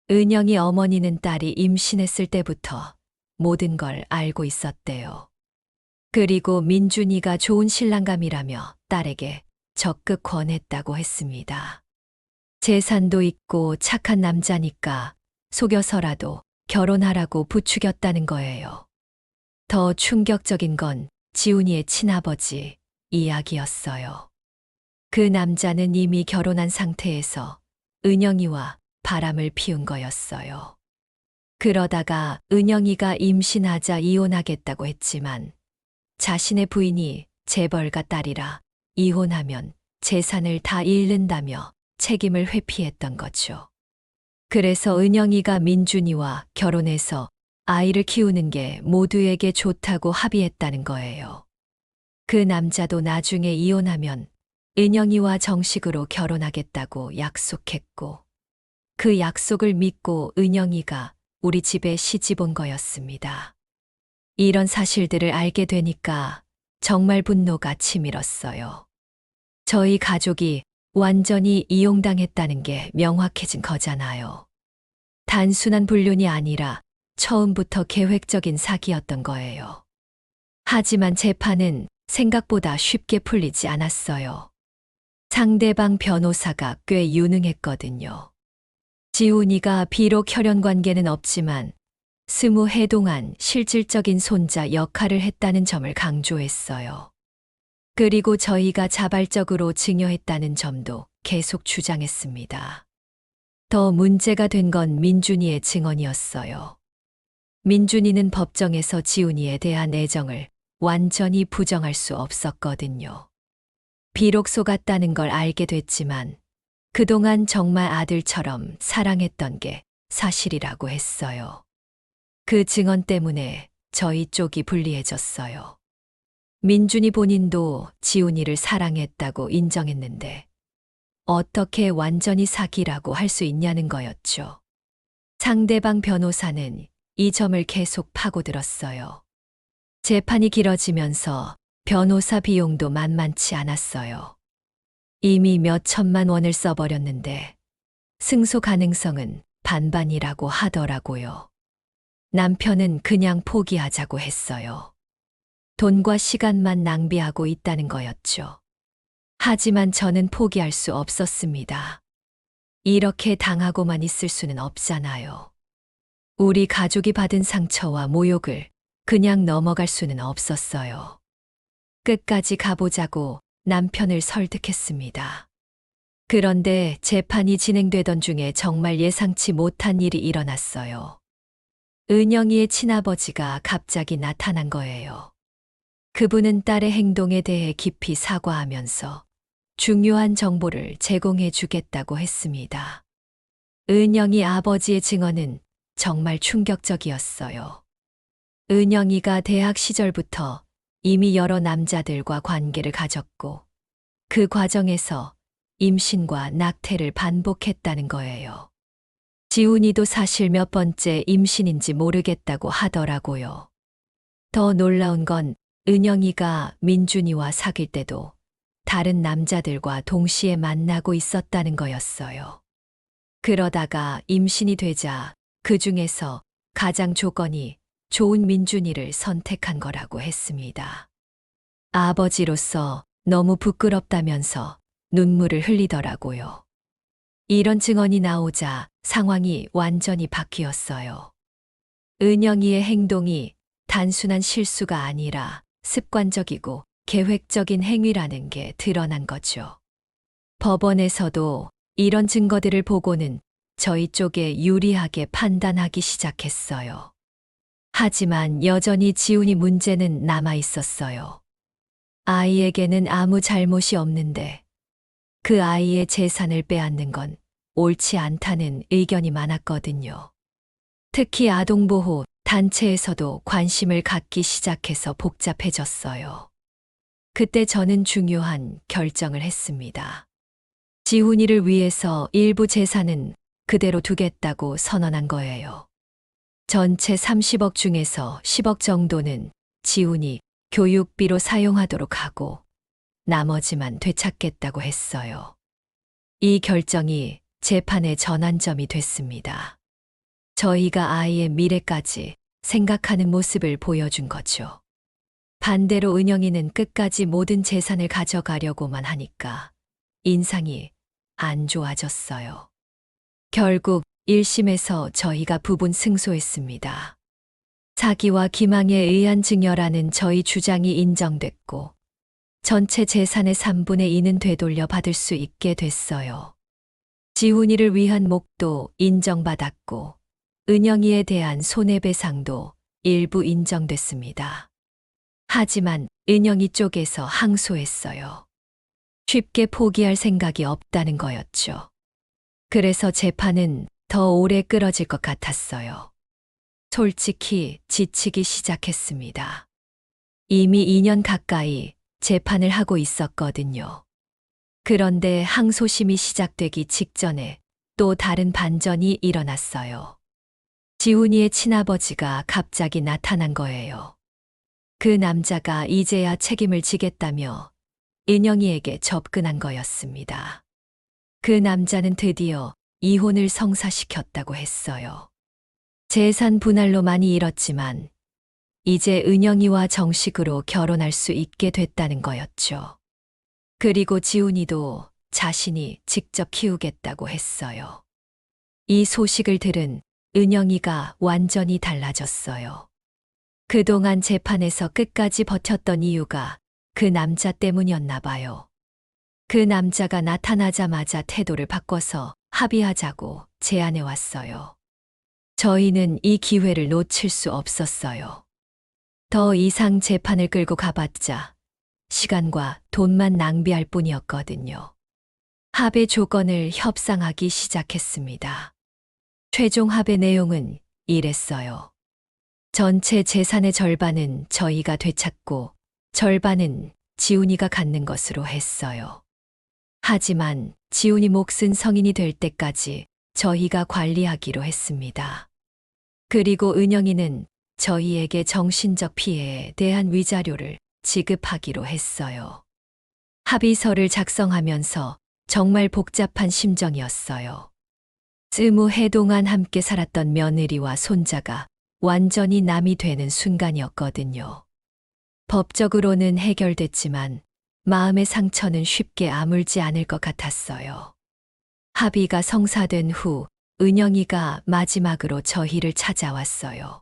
은영이 어머니는 딸이 임신했을 때부터 모든 걸 알고 있었대요. 그리고 민준이가 좋은 신랑감이라며 딸에게 적극 권했다고 했습니다. 재산도 있고 착한 남자니까 속여서라도 결혼하라고 부추겼다는 거예요. 더 충격적인 건 지훈이의 친아버지 이야기였어요. 그 남자는 이미 결혼한 상태에서 은영이와 바람을 피운 거였어요. 그러다가 은영이가 임신하자 이혼하겠다고 했지만 자신의 부인이 재벌가 딸이라 이혼하면 재산을 다 잃는다며 책임을 회피했던 거죠. 그래서 은영이가 민준이와 결혼해서 아이를 키우는 게 모두에게 좋다고 합의했다는 거예요. 그 남자도 나중에 이혼하면 은영이와 정식으로 결혼하겠다고 약속했고 그 약속을 믿고 은영이가 우리 집에 시집 온 거였습니다. 이런 사실들을 알게 되니까 정말 분노가 치밀었어요. 저희 가족이 완전히 이용당했다는 게 명확해진 거잖아요. 단순한 불륜이 아니라 처음부터 계획적인 사기였던 거예요. 하지만 재판은 생각보다 쉽게 풀리지 않았어요. 상대방 변호사가 꽤 유능했거든요. 지훈이가 비록 혈연 관계는 없지만 20해 동안 실질적인 손자 역할을 했다는 점을 강조했어요. 그리고 저희가 자발적으로 증여했다는 점도 계속 주장했습니다. 더 문제가 된 건 민준이의 증언이었어요. 민준이는 법정에서 지훈이에 대한 애정을 완전히 부정할 수 없었거든요. 비록 속았다는 걸 알게 됐지만 그동안 정말 아들처럼 사랑했던 게 사실이라고 했어요. 그 증언 때문에 저희 쪽이 불리해졌어요. 민준이 본인도 지훈이를 사랑했다고 인정했는데 어떻게 완전히 사기라고 할 수 있냐는 거였죠. 상대방 변호사는 이 점을 계속 파고들었어요. 재판이 길어지면서 변호사 비용도 만만치 않았어요. 이미 몇 천만 원을 써버렸는데 승소 가능성은 반반이라고 하더라고요. 남편은 그냥 포기하자고 했어요. 돈과 시간만 낭비하고 있다는 거였죠. 하지만 저는 포기할 수 없었습니다. 이렇게 당하고만 있을 수는 없잖아요. 우리 가족이 받은 상처와 모욕을 그냥 넘어갈 수는 없었어요. 끝까지 가보자고 남편을 설득했습니다. 그런데 재판이 진행되던 중에 정말 예상치 못한 일이 일어났어요. 은영이의 친아버지가 갑자기 나타난 거예요. 그분은 딸의 행동에 대해 깊이 사과하면서 중요한 정보를 제공해 주겠다고 했습니다. 은영이 아버지의 증언은 정말 충격적이었어요. 은영이가 대학 시절부터 이미 여러 남자들과 관계를 가졌고 그 과정에서 임신과 낙태를 반복했다는 거예요. 지훈이도 사실 몇 번째 임신인지 모르겠다고 하더라고요. 더 놀라운 건 은영이가 민준이와 사귈 때도 다른 남자들과 동시에 만나고 있었다는 거였어요. 그러다가 임신이 되자 그 중에서 가장 조건이 좋은 민준이를 선택한 거라고 했습니다. 아버지로서 너무 부끄럽다면서 눈물을 흘리더라고요. 이런 증언이 나오자 상황이 완전히 바뀌었어요. 은영이의 행동이 단순한 실수가 아니라 습관적이고 계획적인 행위라는 게 드러난 거죠. 법원에서도 이런 증거들을 보고는 저희 쪽에 유리하게 판단하기 시작했어요. 하지만 여전히 지훈이 문제는 남아 있었어요. 아이에게는 아무 잘못이 없는데 그 아이의 재산을 빼앗는 건 옳지 않다는 의견이 많았거든요. 특히 아동보호 단체에서도 관심을 갖기 시작해서 복잡해졌어요. 그때 저는 중요한 결정을 했습니다. 지훈이를 위해서 일부 재산은 그대로 두겠다고 선언한 거예요. 전체 30억 중에서 10억 정도는 지훈이 교육비로 사용하도록 하고 나머지만 되찾겠다고 했어요. 이 결정이 재판의 전환점이 됐습니다. 저희가 아이의 미래까지 생각하는 모습을 보여준 거죠. 반대로 은영이는 끝까지 모든 재산을 가져가려고만 하니까 인상이 안 좋아졌어요. 결국 1심에서 저희가 부분 승소했습니다. 사기와 기망에 의한 증여라는 저희 주장이 인정됐고 전체 재산의 3분의 2는 되돌려 받을 수 있게 됐어요. 지훈이를 위한 목도 인정받았고 은영이에 대한 손해배상도 일부 인정됐습니다. 하지만 은영이 쪽에서 항소했어요. 쉽게 포기할 생각이 없다는 거였죠. 그래서 재판은 더 오래 끌어질 것 같았어요. 솔직히 지치기 시작했습니다. 이미 2년 가까이 재판을 하고 있었거든요. 그런데 항소심이 시작되기 직전에 또 다른 반전이 일어났어요. 지훈이의 친아버지가 갑자기 나타난 거예요. 그 남자가 이제야 책임을 지겠다며 은영이에게 접근한 거였습니다. 그 남자는 드디어 이혼을 성사시켰다고 했어요. 재산 분할로 많이 잃었지만 이제 은영이와 정식으로 결혼할 수 있게 됐다는 거였죠. 그리고 지훈이도 자신이 직접 키우겠다고 했어요. 이 소식을 들은 은영이가 완전히 달라졌어요. 그동안 재판에서 끝까지 버텼던 이유가 그 남자 때문이었나 봐요. 그 남자가 나타나자마자 태도를 바꿔서 합의하자고 제안해 왔어요. 저희는 이 기회를 놓칠 수 없었어요. 더 이상 재판을 끌고 가봤자 시간과 돈만 낭비할 뿐이었거든요. 합의 조건을 협상하기 시작했습니다. 최종 합의 내용은 이랬어요. 전체 재산의 절반은 저희가 되찾고 절반은 지훈이가 갖는 것으로 했어요. 하지만 지훈이 몫은 성인이 될 때까지 저희가 관리하기로 했습니다. 그리고 은영이는 저희에게 정신적 피해에 대한 위자료를 지급하기로 했어요. 합의서를 작성하면서 정말 복잡한 심정이었어요. 20해 동안 함께 살았던 며느리와 손자가 완전히 남이 되는 순간이었거든요. 법적으로는 해결됐지만 마음의 상처는 쉽게 아물지 않을 것 같았어요. 합의가 성사된 후 은영이가 마지막으로 저희를 찾아왔어요.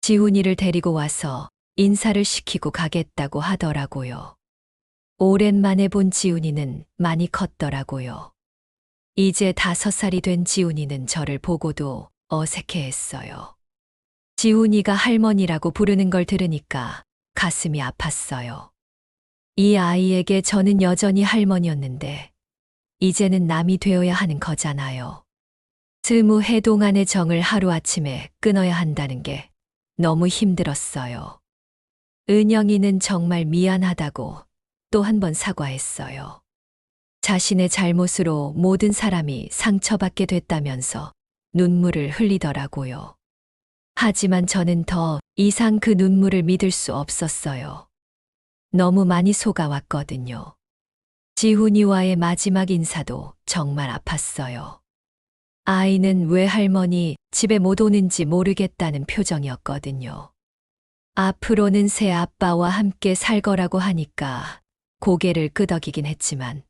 지훈이를 데리고 와서 인사를 시키고 가겠다고 하더라고요. 오랜만에 본 지훈이는 많이 컸더라고요. 이제 5살이 된 지훈이는 저를 보고도 어색해했어요. 지훈이가 할머니라고 부르는 걸 들으니까 가슴이 아팠어요. 이 아이에게 저는 여전히 할머니였는데 이제는 남이 되어야 하는 거잖아요. 20해 동안의 정을 하루아침에 끊어야 한다는 게 너무 힘들었어요. 은영이는 정말 미안하다고 또 한 번 사과했어요. 자신의 잘못으로 모든 사람이 상처받게 됐다면서 눈물을 흘리더라고요. 하지만 저는 더 이상 그 눈물을 믿을 수 없었어요. 너무 많이 속아왔거든요. 지훈이와의 마지막 인사도 정말 아팠어요. 아이는 왜 할머니 집에 못 오는지 모르겠다는 표정이었거든요. 앞으로는 새 아빠와 함께 살 거라고 하니까 고개를 끄덕이긴 했지만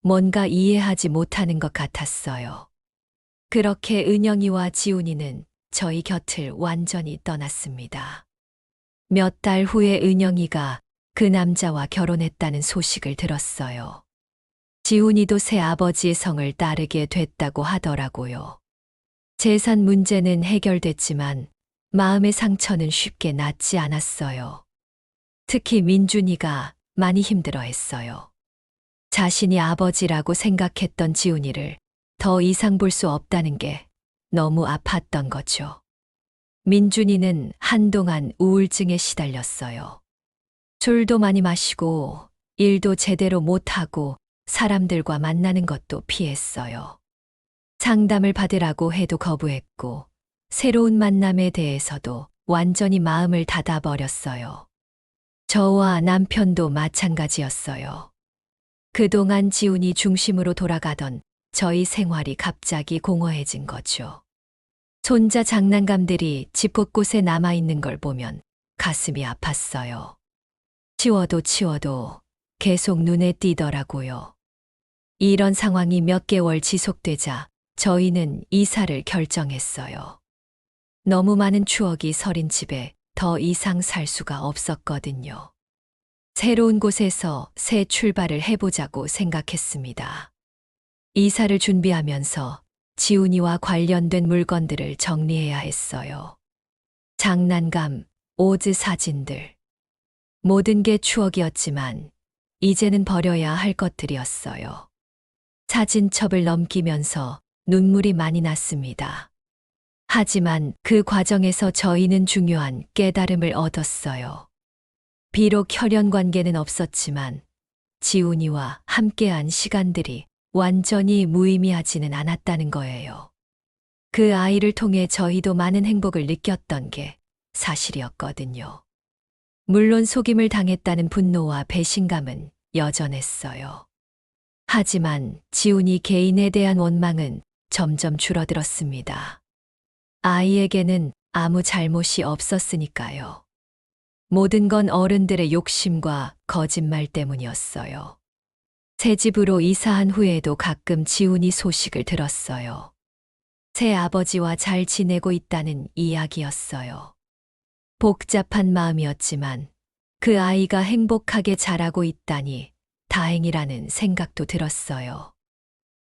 뭔가 이해하지 못하는 것 같았어요. 그렇게 은영이와 지훈이는 저희 곁을 완전히 떠났습니다. 몇 달 후에 은영이가 그 남자와 결혼했다는 소식을 들었어요. 지훈이도 새 아버지의 성을 따르게 됐다고 하더라고요. 재산 문제는 해결됐지만 마음의 상처는 쉽게 낫지 않았어요. 특히 민준이가 많이 힘들어했어요. 자신이 아버지라고 생각했던 지훈이를 더 이상 볼 수 없다는 게 너무 아팠던 거죠. 민준이는 한동안 우울증에 시달렸어요. 술도 많이 마시고 일도 제대로 못하고 사람들과 만나는 것도 피했어요. 상담을 받으라고 해도 거부했고 새로운 만남에 대해서도 완전히 마음을 닫아버렸어요. 저와 남편도 마찬가지였어요. 그동안 지훈이 중심으로 돌아가던 저희 생활이 갑자기 공허해진 거죠. 손자 장난감들이 집 곳곳에 남아있는 걸 보면 가슴이 아팠어요. 치워도 계속 눈에 띄더라고요. 이런 상황이 몇 개월 지속되자 저희는 이사를 결정했어요. 너무 많은 추억이 서린 집에 더 이상 살 수가 없었거든요. 새로운 곳에서 새 출발을 해보자고 생각했습니다. 이사를 준비하면서 지훈이와 관련된 물건들을 정리해야 했어요. 장난감, 옷, 사진들. 모든 게 추억이었지만 이제는 버려야 할 것들이었어요. 사진첩을 넘기면서 눈물이 많이 났습니다. 하지만 그 과정에서 저희는 중요한 깨달음을 얻었어요. 비록 혈연 관계는 없었지만 지훈이와 함께한 시간들이 완전히 무의미하지는 않았다는 거예요. 그 아이를 통해 저희도 많은 행복을 느꼈던 게 사실이었거든요. 물론 속임을 당했다는 분노와 배신감은 여전했어요. 하지만 지훈이 개인에 대한 원망은 점점 줄어들었습니다. 아이에게는 아무 잘못이 없었으니까요. 모든 건 어른들의 욕심과 거짓말 때문이었어요. 새 집으로 이사한 후에도 가끔 지훈이 소식을 들었어요. 새 아버지와 잘 지내고 있다는 이야기였어요. 복잡한 마음이었지만 그 아이가 행복하게 자라고 있다니 다행이라는 생각도 들었어요.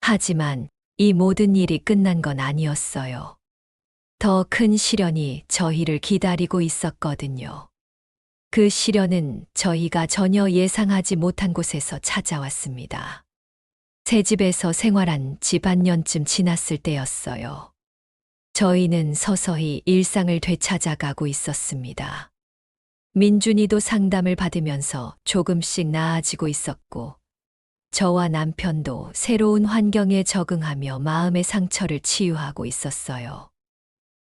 하지만 이 모든 일이 끝난 건 아니었어요. 더 큰 시련이 저희를 기다리고 있었거든요. 그 시련은 저희가 전혀 예상하지 못한 곳에서 찾아왔습니다. 새 집에서 생활한 지 반년쯤 지났을 때였어요. 저희는 서서히 일상을 되찾아가고 있었습니다. 민준이도 상담을 받으면서 조금씩 나아지고 있었고, 저와 남편도 새로운 환경에 적응하며 마음의 상처를 치유하고 있었어요.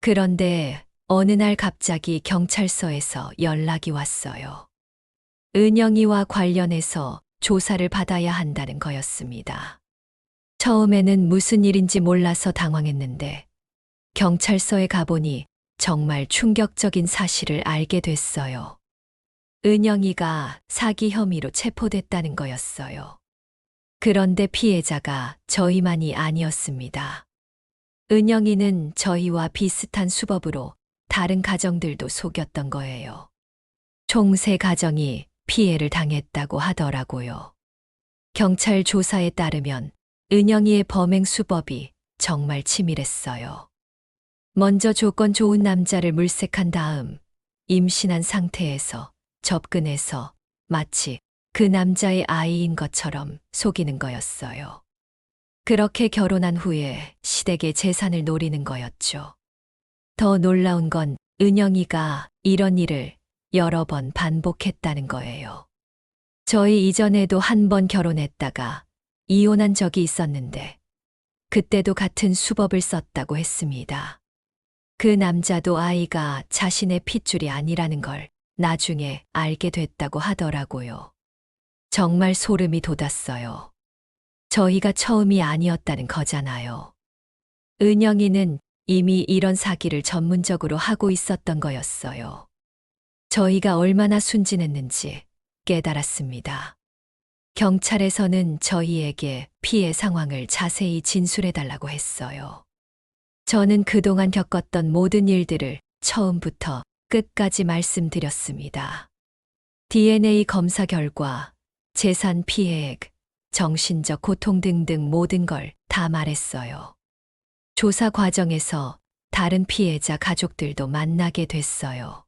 그런데 어느 날 갑자기 경찰서에서 연락이 왔어요. 은영이와 관련해서 조사를 받아야 한다는 거였습니다. 처음에는 무슨 일인지 몰라서 당황했는데 경찰서에 가보니 정말 충격적인 사실을 알게 됐어요. 은영이가 사기 혐의로 체포됐다는 거였어요. 그런데 피해자가 저희만이 아니었습니다. 은영이는 저희와 비슷한 수법으로 다른 가정들도 속였던 거예요. 총 3가정이 피해를 당했다고 하더라고요. 경찰 조사에 따르면 은영이의 범행 수법이 정말 치밀했어요. 먼저 조건 좋은 남자를 물색한 다음 임신한 상태에서 접근해서 마치 그 남자의 아이인 것처럼 속이는 거였어요. 그렇게 결혼한 후에 시댁의 재산을 노리는 거였죠. 더 놀라운 건 은영이가 이런 일을 여러 번 반복했다는 거예요. 저희 이전에도 한 번 결혼했다가 이혼한 적이 있었는데 그때도 같은 수법을 썼다고 했습니다. 그 남자도 아이가 자신의 핏줄이 아니라는 걸 나중에 알게 됐다고 하더라고요. 정말 소름이 돋았어요. 저희가 처음이 아니었다는 거잖아요. 은영이는 이미 이런 사기를 전문적으로 하고 있었던 거였어요. 저희가 얼마나 순진했는지 깨달았습니다. 경찰에서는 저희에게 피해 상황을 자세히 진술해달라고 했어요. 저는 그동안 겪었던 모든 일들을 처음부터 끝까지 말씀드렸습니다. DNA 검사 결과, 재산 피해액, 정신적 고통 등등 모든 걸 다 말했어요. 조사 과정에서 다른 피해자 가족들도 만나게 됐어요.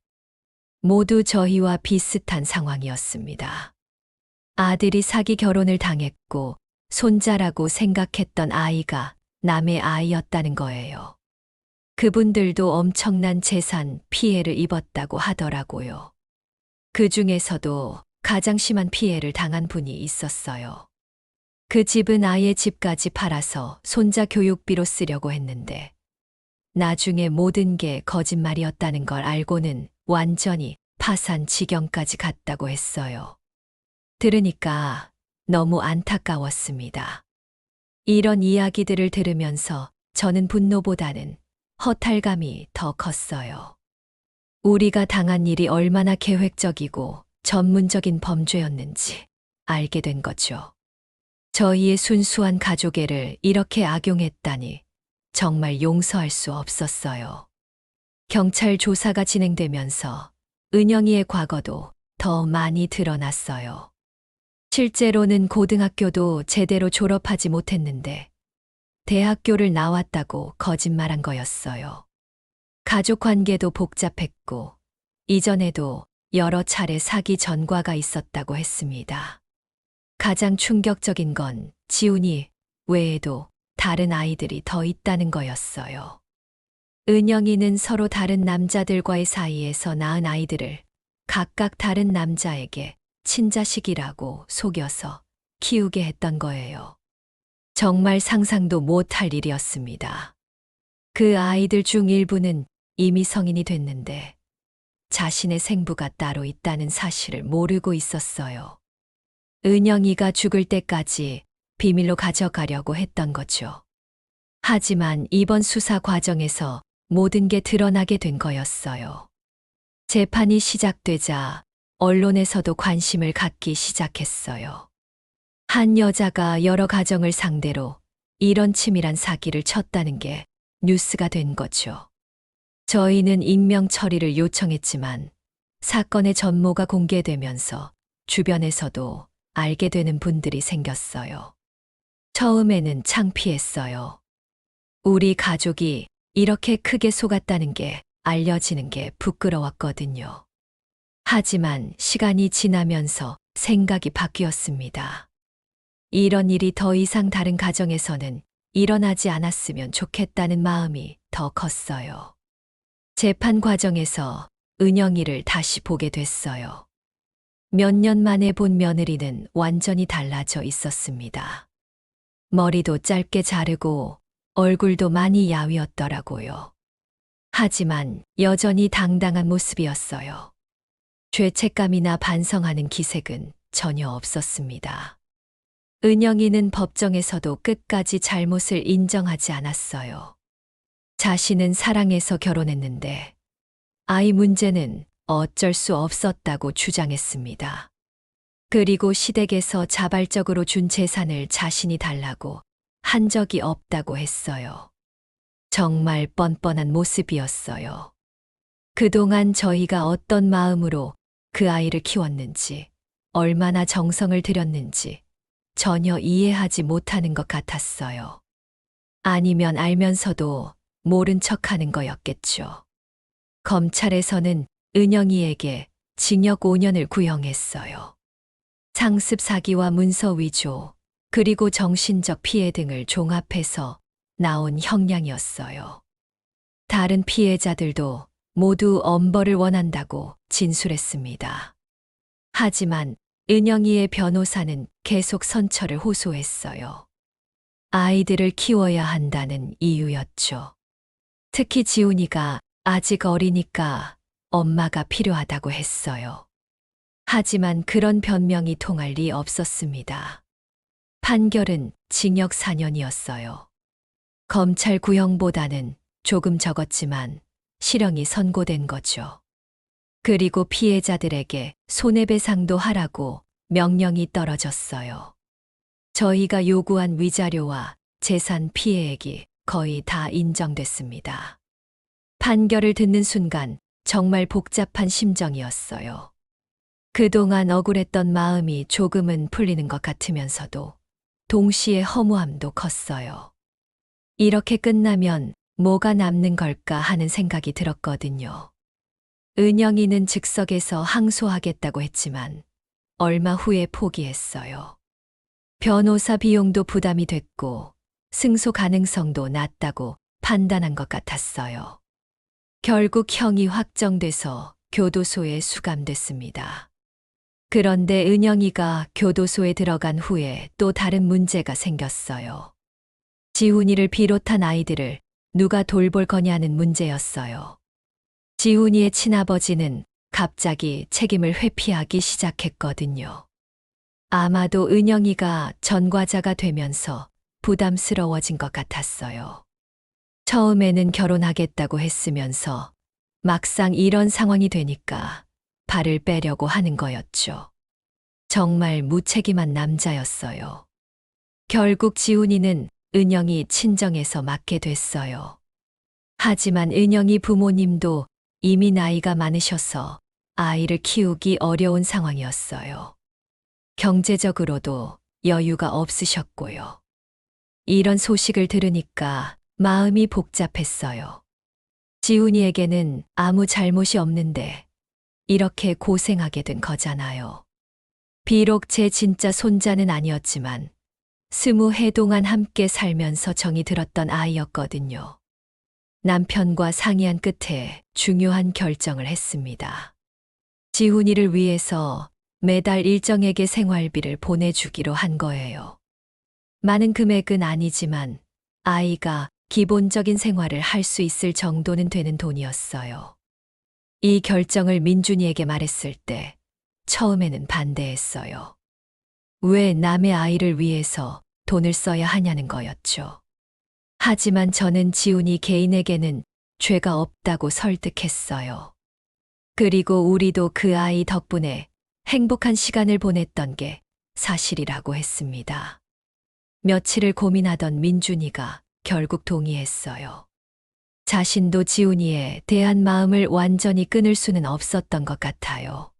모두 저희와 비슷한 상황이었습니다. 아들이 사기 결혼을 당했고 손자라고 생각했던 아이가 남의 아이였다는 거예요. 그분들도 엄청난 재산 피해를 입었다고 하더라고요. 그 중에서도 가장 심한 피해를 당한 분이 있었어요. 그 집은 아예 집까지 팔아서 손자 교육비로 쓰려고 했는데 나중에 모든 게 거짓말이었다는 걸 알고는 완전히 파산 지경까지 갔다고 했어요. 들으니까 너무 안타까웠습니다. 이런 이야기들을 들으면서 저는 분노보다는 허탈감이 더 컸어요. 우리가 당한 일이 얼마나 계획적이고 전문적인 범죄였는지 알게 된 거죠. 저희의 순수한 가족애를 이렇게 악용했다니 정말 용서할 수 없었어요. 경찰 조사가 진행되면서 은영이의 과거도 더 많이 드러났어요. 실제로는 고등학교도 제대로 졸업하지 못했는데 대학교를 나왔다고 거짓말한 거였어요. 가족 관계도 복잡했고 이전에도 여러 차례 사기 전과가 있었다고 했습니다. 가장 충격적인 건 지훈이 외에도 다른 아이들이 더 있다는 거였어요. 은영이는 서로 다른 남자들과의 사이에서 낳은 아이들을 각각 다른 남자에게 친자식이라고 속여서 키우게 했던 거예요. 정말 상상도 못할 일이었습니다. 그 아이들 중 일부는 이미 성인이 됐는데 자신의 생부가 따로 있다는 사실을 모르고 있었어요. 은영이가 죽을 때까지 비밀로 가져가려고 했던 거죠. 하지만 이번 수사 과정에서 모든 게 드러나게 된 거였어요. 재판이 시작되자 언론에서도 관심을 갖기 시작했어요. 한 여자가 여러 가정을 상대로 이런 치밀한 사기를 쳤다는 게 뉴스가 된 거죠. 저희는 익명 처리를 요청했지만 사건의 전모가 공개되면서 주변에서도 알게 되는 분들이 생겼어요. 처음에는 창피했어요. 우리 가족이 이렇게 크게 속았다는 게 알려지는 게 부끄러웠거든요. 하지만 시간이 지나면서 생각이 바뀌었습니다. 이런 일이 더 이상 다른 가정에서는 일어나지 않았으면 좋겠다는 마음이 더 컸어요. 재판 과정에서 은영이를 다시 보게 됐어요. 몇 년 만에 본 며느리는 완전히 달라져 있었습니다. 머리도 짧게 자르고 얼굴도 많이 야위었더라고요. 하지만 여전히 당당한 모습이었어요. 죄책감이나 반성하는 기색은 전혀 없었습니다. 은영이는 법정에서도 끝까지 잘못을 인정하지 않았어요. 자신은 사랑해서 결혼했는데 아이 문제는 어쩔 수 없었다고 주장했습니다. 그리고 시댁에서 자발적으로 준 재산을 자신이 달라고 한 적이 없다고 했어요. 정말 뻔뻔한 모습이었어요. 그동안 저희가 어떤 마음으로 그 아이를 키웠는지, 얼마나 정성을 들였는지 전혀 이해하지 못하는 것 같았어요. 아니면 알면서도 모른 척하는 거였겠죠. 검찰에서는 은영이에게 징역 5년을 구형했어요. 상습 사기와 문서 위조, 그리고 정신적 피해 등을 종합해서 나온 형량이었어요. 다른 피해자들도 모두 엄벌을 원한다고 진술했습니다. 하지만 은영이의 변호사는 계속 선처를 호소했어요. 아이들을 키워야 한다는 이유였죠. 특히 지훈이가 아직 어리니까 엄마가 필요하다고 했어요. 하지만 그런 변명이 통할 리 없었습니다. 판결은 징역 4년이었어요. 검찰 구형보다는 조금 적었지만 실형이 선고된 거죠. 그리고 피해자들에게 손해배상도 하라고 명령이 떨어졌어요. 저희가 요구한 위자료와 재산 피해액이 거의 다 인정됐습니다. 판결을 듣는 순간 정말 복잡한 심정이었어요. 그동안 억울했던 마음이 조금은 풀리는 것 같으면서도 동시에 허무함도 컸어요. 이렇게 끝나면 뭐가 남는 걸까 하는 생각이 들었거든요. 은영이는 즉석에서 항소하겠다고 했지만 얼마 후에 포기했어요. 변호사 비용도 부담이 됐고 승소 가능성도 낮다고 판단한 것 같았어요. 결국 형이 확정돼서 교도소에 수감됐습니다. 그런데 은영이가 교도소에 들어간 후에 또 다른 문제가 생겼어요. 지훈이를 비롯한 아이들을 누가 돌볼 거냐는 문제였어요. 지훈이의 친아버지는 갑자기 책임을 회피하기 시작했거든요. 아마도 은영이가 전과자가 되면서 부담스러워진 것 같았어요. 처음에는 결혼하겠다고 했으면서 막상 이런 상황이 되니까 발을 빼려고 하는 거였죠. 정말 무책임한 남자였어요. 결국 지훈이는 은영이 친정에서 맡게 됐어요. 하지만 은영이 부모님도 이미 나이가 많으셔서 아이를 키우기 어려운 상황이었어요. 경제적으로도 여유가 없으셨고요. 이런 소식을 들으니까 마음이 복잡했어요. 지훈이에게는 아무 잘못이 없는데 이렇게 고생하게 된 거잖아요. 비록 제 진짜 손자는 아니었지만 20해 동안 함께 살면서 정이 들었던 아이였거든요. 남편과 상의한 끝에 중요한 결정을 했습니다. 지훈이를 위해서 매달 일정에게 생활비를 보내주기로 한 거예요. 많은 금액은 아니지만 아이가 기본적인 생활을 할 수 있을 정도는 되는 돈이었어요. 이 결정을 민준이에게 말했을 때 처음에는 반대했어요. 왜 남의 아이를 위해서 돈을 써야 하냐는 거였죠. 하지만 저는 지훈이 개인에게는 죄가 없다고 설득했어요. 그리고 우리도 그 아이 덕분에 행복한 시간을 보냈던 게 사실이라고 했습니다. 며칠을 고민하던 민준이가 결국 동의했어요. 자신도 지훈이에 대한 마음을 완전히 끊을 수는 없었던 것 같아요.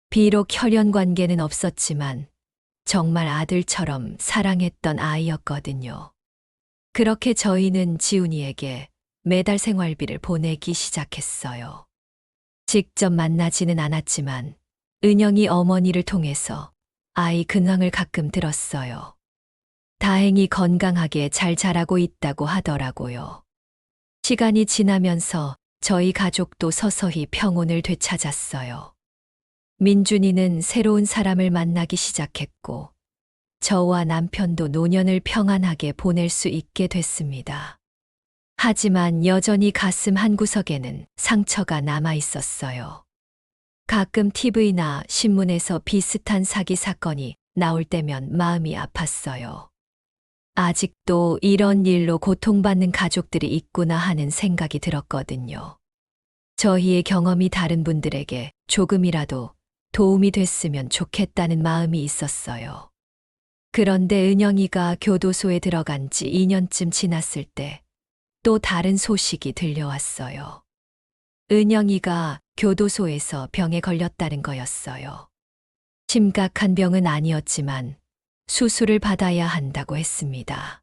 비록 혈연 관계는 없었지만 정말 아들처럼 사랑했던 아이였거든요. 그렇게 저희는 지훈이에게 매달 생활비를 보내기 시작했어요. 직접 만나지는 않았지만 은영이 어머니를 통해서 아이 근황을 가끔 들었어요. 다행히 건강하게 잘 자라고 있다고 하더라고요. 시간이 지나면서 저희 가족도 서서히 평온을 되찾았어요. 민준이는 새로운 사람을 만나기 시작했고, 저와 남편도 노년을 평안하게 보낼 수 있게 됐습니다. 하지만 여전히 가슴 한구석에는 상처가 남아 있었어요. 가끔 TV나 신문에서 비슷한 사기 사건이 나올 때면 마음이 아팠어요. 아직도 이런 일로 고통받는 가족들이 있구나 하는 생각이 들었거든요. 저희의 경험이 다른 분들에게 조금이라도 도움이 됐으면 좋겠다는 마음이 있었어요. 그런데 은영이가 교도소에 들어간 지 2년쯤 지났을 때 또 다른 소식이 들려왔어요. 은영이가 교도소에서 병에 걸렸다는 거였어요. 심각한 병은 아니었지만 수술을 받아야 한다고 했습니다.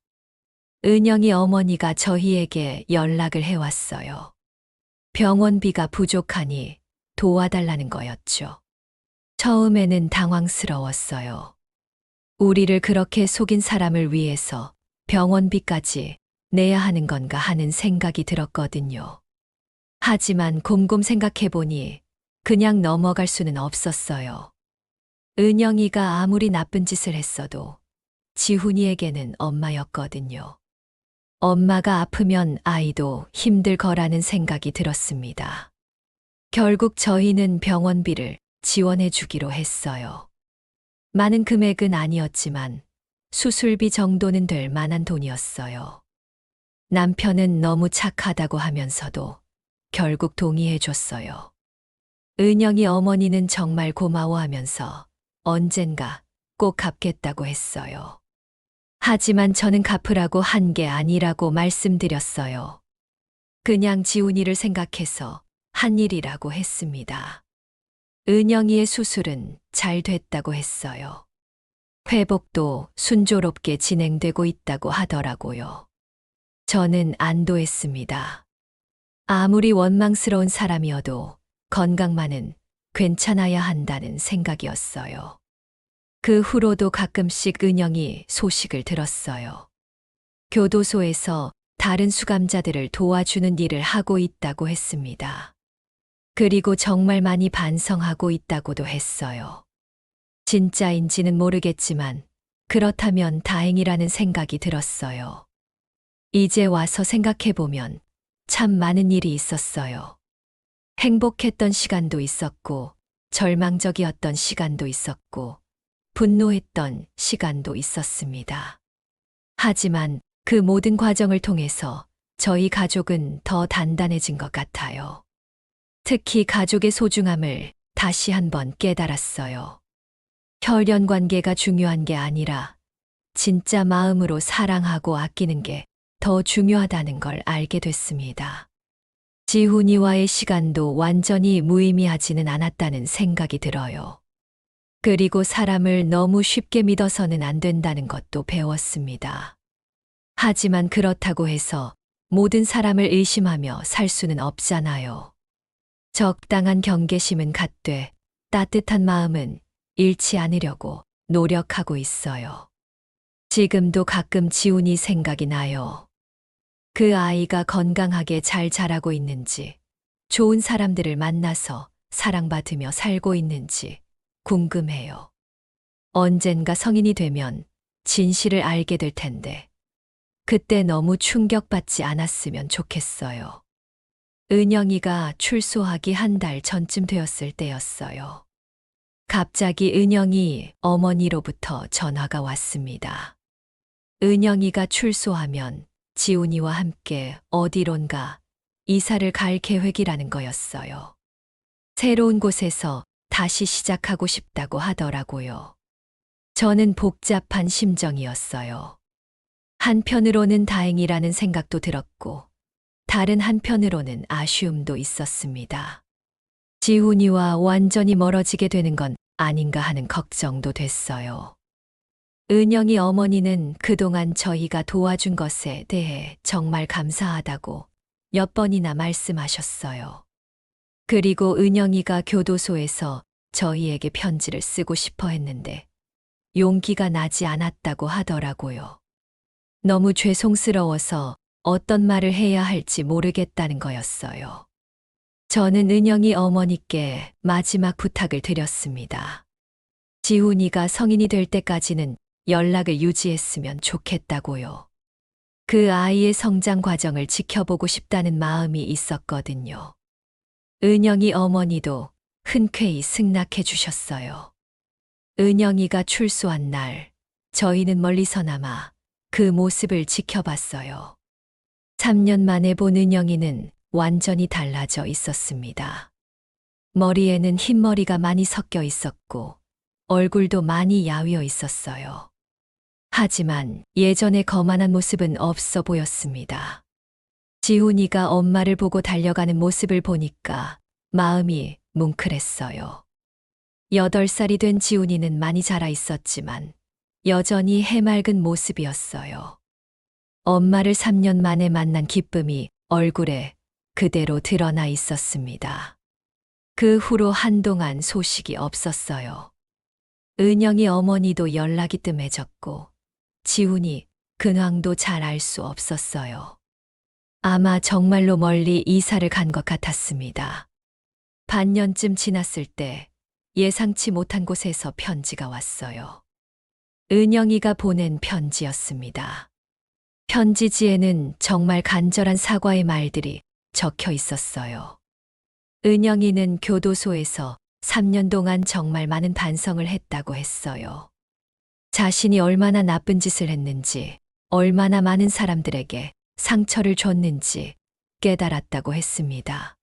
은영이 어머니가 저희에게 연락을 해왔어요. 병원비가 부족하니 도와달라는 거였죠. 처음에는 당황스러웠어요. 우리를 그렇게 속인 사람을 위해서 병원비까지 내야 하는 건가 하는 생각이 들었거든요. 하지만 곰곰 생각해보니 그냥 넘어갈 수는 없었어요. 은영이가 아무리 나쁜 짓을 했어도 지훈이에게는 엄마였거든요. 엄마가 아프면 아이도 힘들 거라는 생각이 들었습니다. 결국 저희는 병원비를 지원해 주기로 했어요. 많은 금액은 아니었지만 수술비 정도는 될 만한 돈이었어요. 남편은 너무 착하다고 하면서도 결국 동의해 줬어요. 은영이 어머니는 정말 고마워하면서 언젠가 꼭 갚겠다고 했어요. 하지만 저는 갚으라고 한 게 아니라고 말씀드렸어요. 그냥 지훈이를 생각해서 한 일이라고 했습니다. 은영이의 수술은 잘 됐다고 했어요. 회복도 순조롭게 진행되고 있다고 하더라고요. 저는 안도했습니다. 아무리 원망스러운 사람이어도 건강만은 괜찮아야 한다는 생각이었어요. 그 후로도 가끔씩 은영이 소식을 들었어요. 교도소에서 다른 수감자들을 도와주는 일을 하고 있다고 했습니다. 그리고 정말 많이 반성하고 있다고도 했어요. 진짜인지는 모르겠지만 그렇다면 다행이라는 생각이 들었어요. 이제 와서 생각해보면 참 많은 일이 있었어요. 행복했던 시간도 있었고, 절망적이었던 시간도 있었고, 분노했던 시간도 있었습니다. 하지만 그 모든 과정을 통해서 저희 가족은 더 단단해진 것 같아요. 특히 가족의 소중함을 다시 한번 깨달았어요. 혈연 관계가 중요한 게 아니라 진짜 마음으로 사랑하고 아끼는 게 더 중요하다는 걸 알게 됐습니다. 지훈이와의 시간도 완전히 무의미하지는 않았다는 생각이 들어요. 그리고 사람을 너무 쉽게 믿어서는 안 된다는 것도 배웠습니다. 하지만 그렇다고 해서 모든 사람을 의심하며 살 수는 없잖아요. 적당한 경계심은 갖되 따뜻한 마음은 잃지 않으려고 노력하고 있어요. 지금도 가끔 지훈이 생각이 나요. 그 아이가 건강하게 잘 자라고 있는지, 좋은 사람들을 만나서 사랑받으며 살고 있는지 궁금해요. 언젠가 성인이 되면 진실을 알게 될 텐데, 그때 너무 충격받지 않았으면 좋겠어요. 은영이가 출소하기 한 달 전쯤 되었을 때였어요. 갑자기 은영이 어머니로부터 전화가 왔습니다. 은영이가 출소하면 지훈이와 함께 어디론가 이사를 갈 계획이라는 거였어요. 새로운 곳에서 다시 시작하고 싶다고 하더라고요. 저는 복잡한 심정이었어요. 한편으로는 다행이라는 생각도 들었고, 다른 한편으로는 아쉬움도 있었습니다. 지훈이와 완전히 멀어지게 되는 건 아닌가 하는 걱정도 됐어요. 은영이 어머니는 그동안 저희가 도와준 것에 대해 정말 감사하다고 몇 번이나 말씀하셨어요. 그리고 은영이가 교도소에서 저희에게 편지를 쓰고 싶어 했는데 용기가 나지 않았다고 하더라고요. 너무 죄송스러워서 어떤 말을 해야 할지 모르겠다는 거였어요. 저는 은영이 어머니께 마지막 부탁을 드렸습니다. 지훈이가 성인이 될 때까지는 연락을 유지했으면 좋겠다고요. 그 아이의 성장 과정을 지켜보고 싶다는 마음이 있었거든요. 은영이 어머니도 흔쾌히 승낙해 주셨어요. 은영이가 출소한 날, 저희는 멀리서나마 그 모습을 지켜봤어요. 3년 만에 본 은영이는 완전히 달라져 있었습니다. 머리에는 흰머리가 많이 섞여 있었고, 얼굴도 많이 야위어 있었어요. 하지만 예전의 거만한 모습은 없어 보였습니다. 지훈이가 엄마를 보고 달려가는 모습을 보니까 마음이 뭉클했어요. 8살이 된 지훈이는 많이 자라 있었지만 여전히 해맑은 모습이었어요. 엄마를 3년 만에 만난 기쁨이 얼굴에 그대로 드러나 있었습니다. 그 후로 한동안 소식이 없었어요. 은영이 어머니도 연락이 뜸해졌고 지훈이 근황도 잘 알 수 없었어요. 아마 정말로 멀리 이사를 간 것 같았습니다. 반년쯤 지났을 때 예상치 못한 곳에서 편지가 왔어요. 은영이가 보낸 편지였습니다. 편지지에는 정말 간절한 사과의 말들이 적혀 있었어요. 은영이는 교도소에서 3년 동안 정말 많은 반성을 했다고 했어요. 자신이 얼마나 나쁜 짓을 했는지, 얼마나 많은 사람들에게 상처를 줬는지 깨달았다고 했습니다.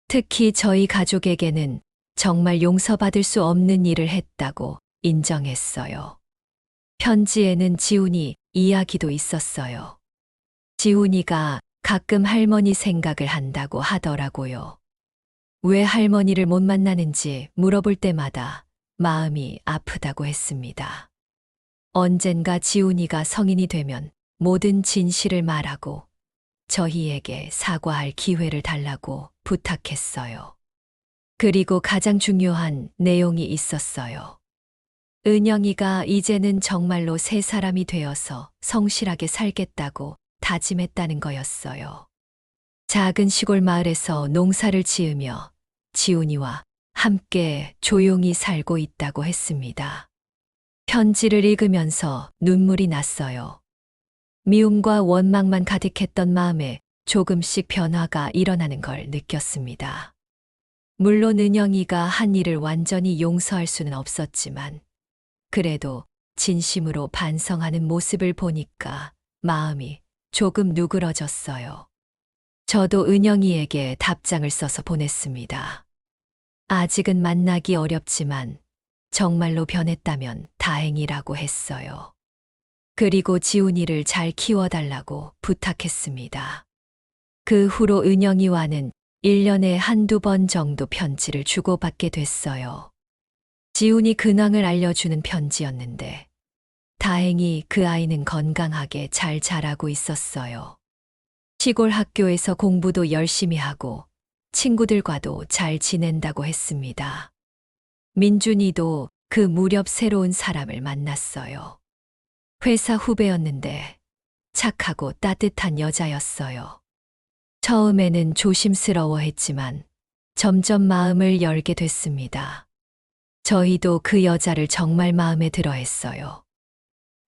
특히 저희 가족에게는 정말 용서받을 수 없는 일을 했다고 인정했어요. 편지에는 지훈이 이야기도 있었어요. 지훈이가 가끔 할머니 생각을 한다고 하더라고요. 왜 할머니를 못 만나는지 물어볼 때마다 마음이 아프다고 했습니다. 언젠가 지훈이가 성인이 되면 모든 진실을 말하고 저희에게 사과할 기회를 달라고 부탁했어요. 그리고 가장 중요한 내용이 있었어요. 은영이가 이제는 정말로 새 사람이 되어서 성실하게 살겠다고 다짐했다는 거였어요. 작은 시골 마을에서 농사를 지으며 지훈이와 함께 조용히 살고 있다고 했습니다. 편지를 읽으면서 눈물이 났어요. 미움과 원망만 가득했던 마음에 조금씩 변화가 일어나는 걸 느꼈습니다. 물론 은영이가 한 일을 완전히 용서할 수는 없었지만 그래도 진심으로 반성하는 모습을 보니까 마음이 조금 누그러졌어요. 저도 은영이에게 답장을 써서 보냈습니다. 아직은 만나기 어렵지만 정말로 변했다면 다행이라고 했어요. 그리고 지훈이를 잘 키워달라고 부탁했습니다. 그 후로 은영이와는 1년에 한두 번 정도 편지를 주고받게 됐어요. 지훈이 근황을 알려주는 편지였는데 다행히 그 아이는 건강하게 잘 자라고 있었어요. 시골 학교에서 공부도 열심히 하고 친구들과도 잘 지낸다고 했습니다. 민준이도 그 무렵 새로운 사람을 만났어요. 회사 후배였는데 착하고 따뜻한 여자였어요. 처음에는 조심스러워했지만 점점 마음을 열게 됐습니다. 저희도 그 여자를 정말 마음에 들어 했어요.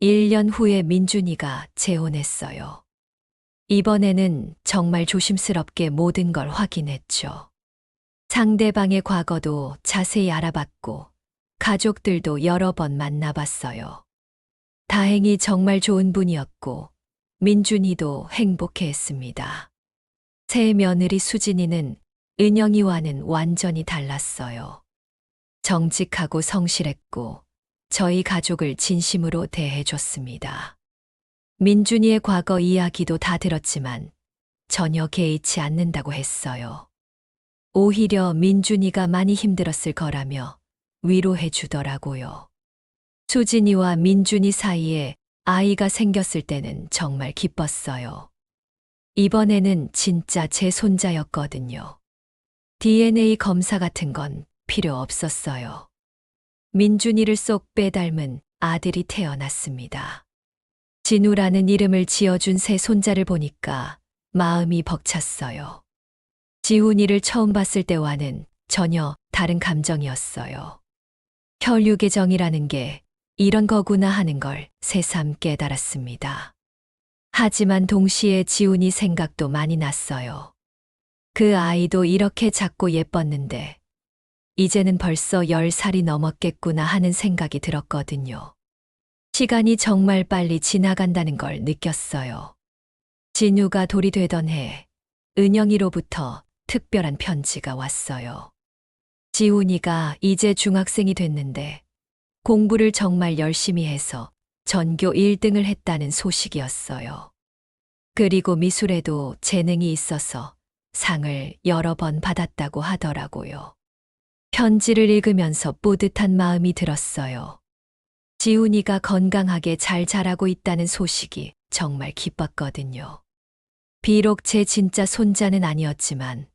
1년 후에 민준이가 재혼했어요. 이번에는 정말 조심스럽게 모든 걸 확인했죠. 상대방의 과거도 자세히 알아봤고 가족들도 여러 번 만나봤어요. 다행히 정말 좋은 분이었고 민준이도 행복해했습니다. 새 며느리 수진이는 은영이와는 완전히 달랐어요. 정직하고 성실했고 저희 가족을 진심으로 대해줬습니다. 민준이의 과거 이야기도 다 들었지만 전혀 개의치 않는다고 했어요. 오히려 민준이가 많이 힘들었을 거라며 위로해 주더라고요. 수진이와 민준이 사이에 아이가 생겼을 때는 정말 기뻤어요. 이번에는 진짜 제 손자였거든요. DNA 검사 같은 건 필요 없었어요. 민준이를 쏙 빼닮은 아들이 태어났습니다. 진우라는 이름을 지어준 새 손자를 보니까 마음이 벅찼어요. 지훈이를 처음 봤을 때와는 전혀 다른 감정이었어요. 혈육의 정이라는 게 이런 거구나 하는 걸 새삼 깨달았습니다. 하지만 동시에 지훈이 생각도 많이 났어요. 그 아이도 이렇게 작고 예뻤는데 이제는 벌써 10살이 넘었겠구나 하는 생각이 들었거든요. 시간이 정말 빨리 지나간다는 걸 느꼈어요. 진우가 돌이 되던 해 은영이로부터 특별한 편지가 왔어요. 지훈이가 이제 중학생이 됐는데 공부를 정말 열심히 해서 전교 1등을 했다는 소식이었어요. 그리고 미술에도 재능이 있어서 상을 여러 번 받았다고 하더라고요. 편지를 읽으면서 뿌듯한 마음이 들었어요. 지훈이가 건강하게 잘 자라고 있다는 소식이 정말 기뻤거든요. 비록 제 진짜 손자는 아니었지만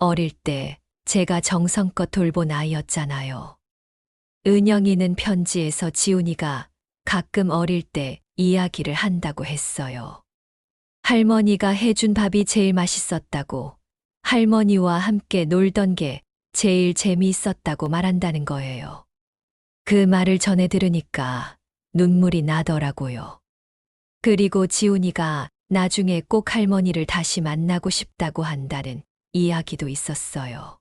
어릴 때 제가 정성껏 돌본 아이였잖아요. 은영이는 편지에서 지훈이가 가끔 어릴 때 이야기를 한다고 했어요. 할머니가 해준 밥이 제일 맛있었다고, 할머니와 함께 놀던 게 제일 재미있었다고 말한다는 거예요. 그 말을 전해 들으니까 눈물이 나더라고요. 그리고 지훈이가 나중에 꼭 할머니를 다시 만나고 싶다고 한다는 이야기도 있었어요.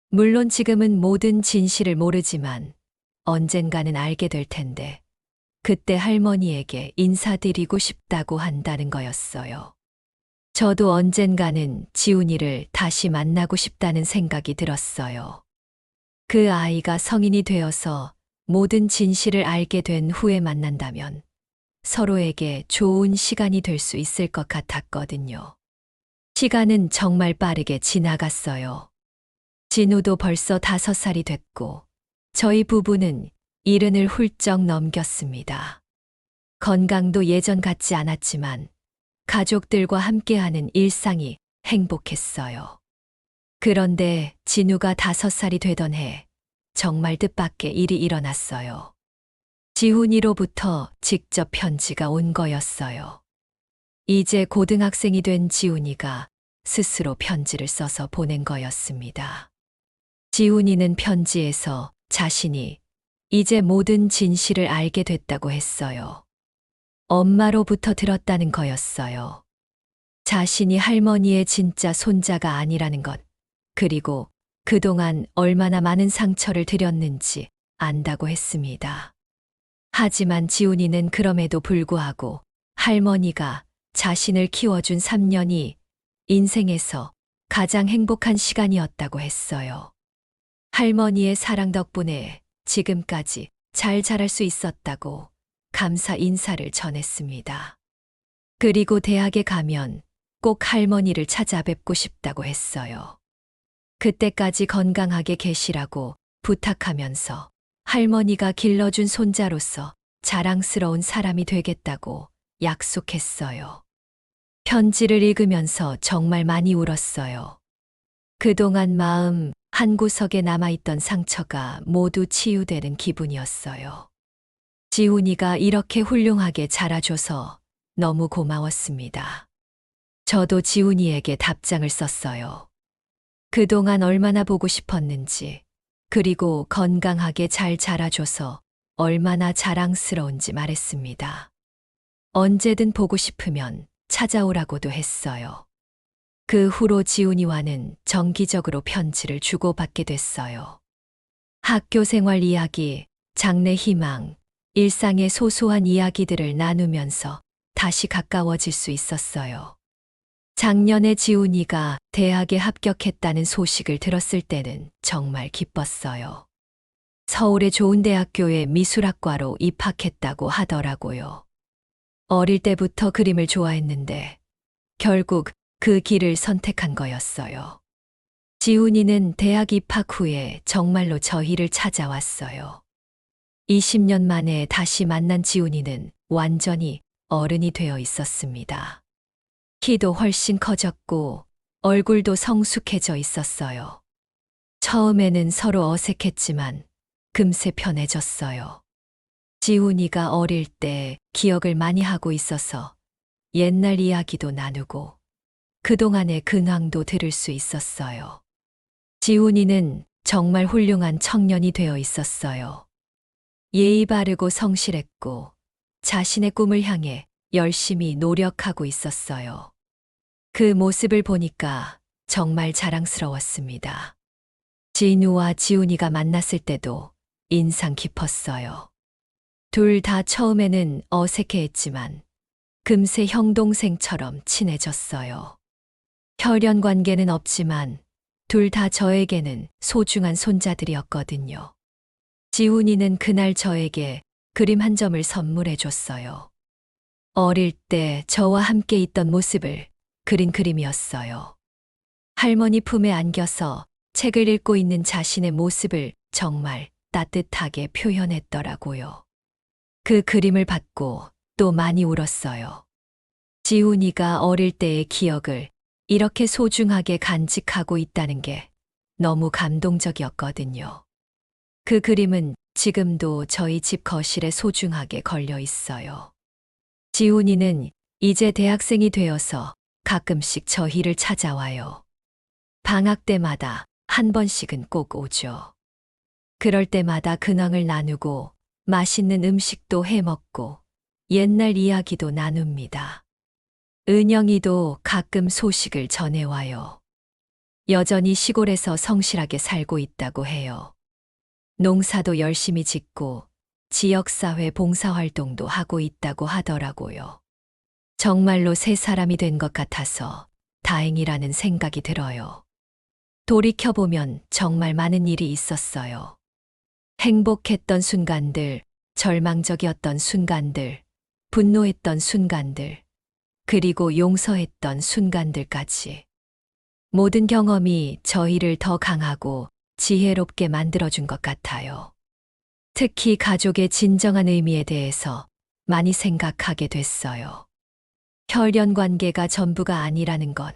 물론 지금은 모든 진실을 모르지만 언젠가는 알게 될 텐데 그때 할머니에게 인사드리고 싶다고 한다는 거였어요. 저도 언젠가는 지훈이를 다시 만나고 싶다는 생각이 들었어요. 그 아이가 성인이 되어서 모든 진실을 알게 된 후에 만난다면 서로에게 좋은 시간이 될 수 있을 것 같았거든요. 시간은 정말 빠르게 지나갔어요. 진우도 벌써 5살이 됐고 저희 부부는 70을 훌쩍 넘겼습니다. 건강도 예전 같지 않았지만 가족들과 함께하는 일상이 행복했어요. 그런데 진우가 5살이 되던 해 정말 뜻밖의 일이 일어났어요. 지훈이로부터 직접 편지가 온 거였어요. 이제 고등학생이 된 지훈이가 스스로 편지를 써서 보낸 거였습니다. 지훈이는 편지에서 자신이 이제 모든 진실을 알게 됐다고 했어요. 엄마로부터 들었다는 거였어요. 자신이 할머니의 진짜 손자가 아니라는 것, 그리고 그동안 얼마나 많은 상처를 드렸는지 안다고 했습니다. 하지만 지훈이는 그럼에도 불구하고 할머니가 자신을 키워준 3년이 인생에서 가장 행복한 시간이었다고 했어요. 할머니의 사랑 덕분에 지금까지 잘 자랄 수 있었다고 감사 인사를 전했습니다. 그리고 대학에 가면 꼭 할머니를 찾아뵙고 싶다고 했어요. 그때까지 건강하게 계시라고 부탁하면서 할머니가 길러준 손자로서 자랑스러운 사람이 되겠다고 약속했어요. 편지를 읽으면서 정말 많이 울었어요. 그동안 마음 한구석에 남아있던 상처가 모두 치유되는 기분이었어요. 지훈이가 이렇게 훌륭하게 자라줘서 너무 고마웠습니다. 저도 지훈이에게 답장을 썼어요. 그동안 얼마나 보고 싶었는지, 그리고 건강하게 잘 자라줘서 얼마나 자랑스러운지 말했습니다. 언제든 보고 싶으면 찾아오라고도 했어요. 그 후로 지훈이와는 정기적으로 편지를 주고받게 됐어요. 학교 생활 이야기, 장래 희망, 일상의 소소한 이야기들을 나누면서 다시 가까워질 수 있었어요. 작년에 지훈이가 대학에 합격했다는 소식을 들었을 때는 정말 기뻤어요. 서울의 좋은 대학교에 미술학과로 입학했다고 하더라고요. 어릴 때부터 그림을 좋아했는데 결국 그 길을 선택한 거였어요. 지훈이는 대학 입학 후에 정말로 저희를 찾아왔어요. 20년 만에 다시 만난 지훈이는 완전히 어른이 되어 있었습니다. 키도 훨씬 커졌고 얼굴도 성숙해져 있었어요. 처음에는 서로 어색했지만 금세 편해졌어요. 지훈이가 어릴 때 기억을 많이 하고 있어서 옛날 이야기도 나누고 그동안의 근황도 들을 수 있었어요. 지훈이는 정말 훌륭한 청년이 되어 있었어요. 예의 바르고 성실했고 자신의 꿈을 향해 열심히 노력하고 있었어요. 그 모습을 보니까 정말 자랑스러웠습니다. 진우와 지훈이가 만났을 때도 인상 깊었어요. 둘 다 처음에는 어색해했지만 금세 형동생처럼 친해졌어요. 혈연 관계는 없지만 둘 다 저에게는 소중한 손자들이었거든요. 지훈이는 그날 저에게 그림 한 점을 선물해 줬어요. 어릴 때 저와 함께 있던 모습을 그린 그림이었어요. 할머니 품에 안겨서 책을 읽고 있는 자신의 모습을 정말 따뜻하게 표현했더라고요. 그 그림을 받고 또 많이 울었어요. 지훈이가 어릴 때의 기억을 이렇게 소중하게 간직하고 있다는 게 너무 감동적이었거든요. 그 그림은 지금도 저희 집 거실에 소중하게 걸려 있어요. 지훈이는 이제 대학생이 되어서 가끔씩 저희를 찾아와요. 방학 때마다 한 번씩은 꼭 오죠. 그럴 때마다 근황을 나누고 맛있는 음식도 해 먹고 옛날 이야기도 나눕니다. 은영이도 가끔 소식을 전해와요. 여전히 시골에서 성실하게 살고 있다고 해요. 농사도 열심히 짓고 지역사회 봉사활동도 하고 있다고 하더라고요. 정말로 새 사람이 된 것 같아서 다행이라는 생각이 들어요. 돌이켜보면 정말 많은 일이 있었어요. 행복했던 순간들, 절망적이었던 순간들, 분노했던 순간들, 그리고 용서했던 순간들까지. 모든 경험이 저희를 더 강하고 지혜롭게 만들어준 것 같아요. 특히 가족의 진정한 의미에 대해서 많이 생각하게 됐어요. 혈연 관계가 전부가 아니라는 것,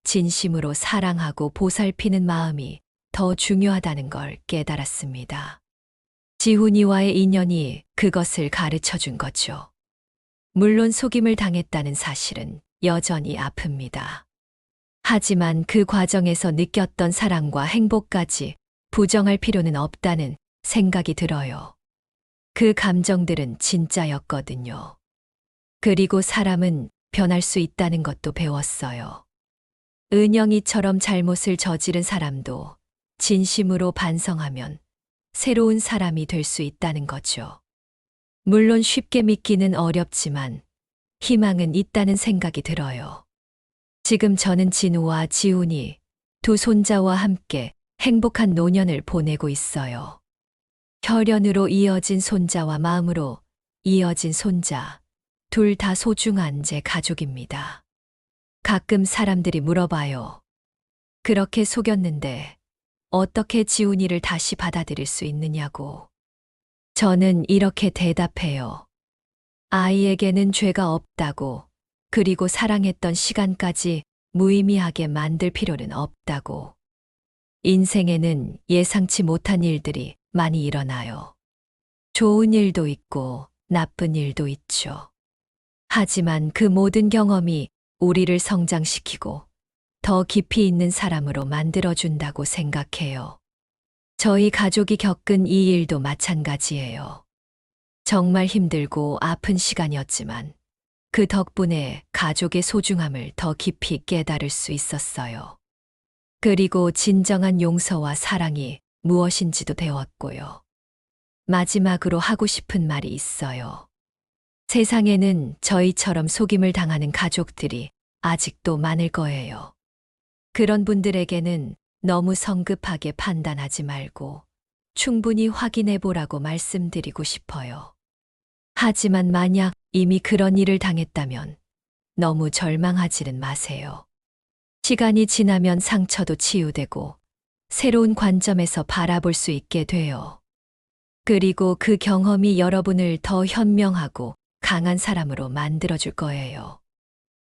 진심으로 사랑하고 보살피는 마음이 더 중요하다는 걸 깨달았습니다. 지훈이와의 인연이 그것을 가르쳐 준 거죠. 물론 속임을 당했다는 사실은 여전히 아픕니다. 하지만 그 과정에서 느꼈던 사랑과 행복까지 부정할 필요는 없다는 생각이 들어요. 그 감정들은 진짜였거든요. 그리고 사람은 변할 수 있다는 것도 배웠어요. 은영이처럼 잘못을 저지른 사람도 진심으로 반성하면 새로운 사람이 될 수 있다는 거죠. 물론 쉽게 믿기는 어렵지만 희망은 있다는 생각이 들어요. 지금 저는 진우와 지훈이 두 손자와 함께 행복한 노년을 보내고 있어요. 혈연으로 이어진 손자와 마음으로 이어진 손자, 둘 다 소중한 제 가족입니다. 가끔 사람들이 물어봐요. 그렇게 속였는데 어떻게 지훈이를 다시 받아들일 수 있느냐고. 저는 이렇게 대답해요. 아이에게는 죄가 없다고, 그리고 사랑했던 시간까지 무의미하게 만들 필요는 없다고. 인생에는 예상치 못한 일들이 많이 일어나요. 좋은 일도 있고 나쁜 일도 있죠. 하지만 그 모든 경험이 우리를 성장시키고 더 깊이 있는 사람으로 만들어준다고 생각해요. 저희 가족이 겪은 이 일도 마찬가지예요. 정말 힘들고 아픈 시간이었지만 그 덕분에 가족의 소중함을 더 깊이 깨달을 수 있었어요. 그리고 진정한 용서와 사랑이 무엇인지도 배웠고요. 마지막으로 하고 싶은 말이 있어요. 세상에는 저희처럼 속임을 당하는 가족들이 아직도 많을 거예요. 그런 분들에게는 너무 성급하게 판단하지 말고 충분히 확인해 보라고 말씀드리고 싶어요. 하지만 만약 이미 그런 일을 당했다면 너무 절망하지는 마세요. 시간이 지나면 상처도 치유되고 새로운 관점에서 바라볼 수 있게 돼요. 그리고 그 경험이 여러분을 더 현명하고 강한 사람으로 만들어줄 거예요.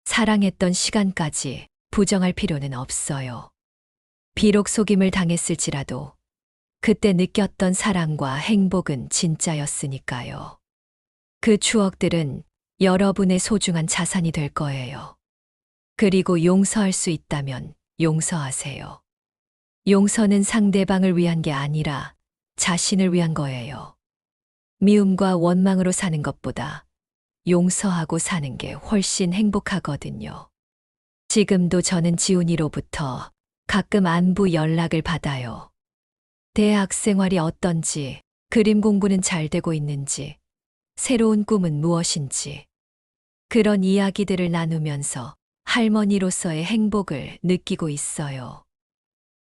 사랑했던 시간까지 부정할 필요는 없어요. 비록 속임을 당했을지라도 그때 느꼈던 사랑과 행복은 진짜였으니까요. 그 추억들은 여러분의 소중한 자산이 될 거예요. 그리고 용서할 수 있다면 용서하세요. 용서는 상대방을 위한 게 아니라 자신을 위한 거예요. 미움과 원망으로 사는 것보다 용서하고 사는 게 훨씬 행복하거든요. 지금도 저는 지훈이로부터 가끔 안부 연락을 받아요. 대학 생활이 어떤지, 그림 공부는 잘 되고 있는지, 새로운 꿈은 무엇인지, 그런 이야기들을 나누면서 할머니로서의 행복을 느끼고 있어요.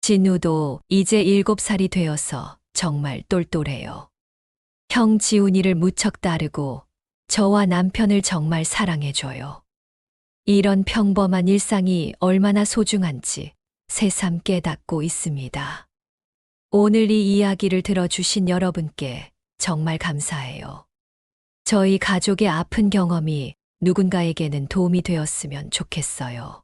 진우도 이제 7살이 되어서 정말 똘똘해요. 형 지훈이를 무척 따르고 저와 남편을 정말 사랑해줘요. 이런 평범한 일상이 얼마나 소중한지 새삼 깨닫고 있습니다. 오늘 이 이야기를 들어주신 여러분께 정말 감사해요. 저희 가족의 아픈 경험이 누군가에게는 도움이 되었으면 좋겠어요.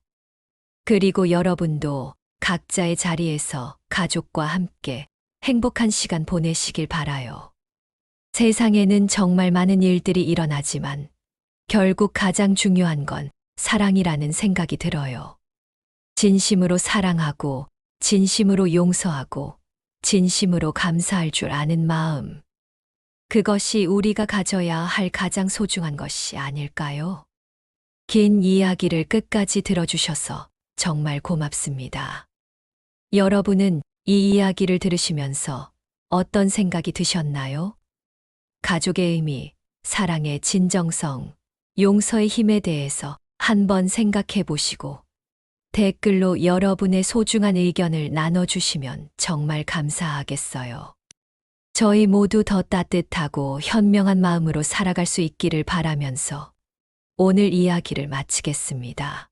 그리고 여러분도 각자의 자리에서 가족과 함께 행복한 시간 보내시길 바라요. 세상에는 정말 많은 일들이 일어나지만 결국 가장 중요한 건 사랑이라는 생각이 들어요. 진심으로 사랑하고, 진심으로 용서하고, 진심으로 감사할 줄 아는 마음. 그것이 우리가 가져야 할 가장 소중한 것이 아닐까요? 긴 이야기를 끝까지 들어주셔서 정말 고맙습니다. 여러분은 이 이야기를 들으시면서 어떤 생각이 드셨나요? 가족의 의미, 사랑의 진정성, 용서의 힘에 대해서 한번 생각해 보시고 댓글로 여러분의 소중한 의견을 나눠주시면 정말 감사하겠어요. 저희 모두 더 따뜻하고 현명한 마음으로 살아갈 수 있기를 바라면서 오늘 이야기를 마치겠습니다.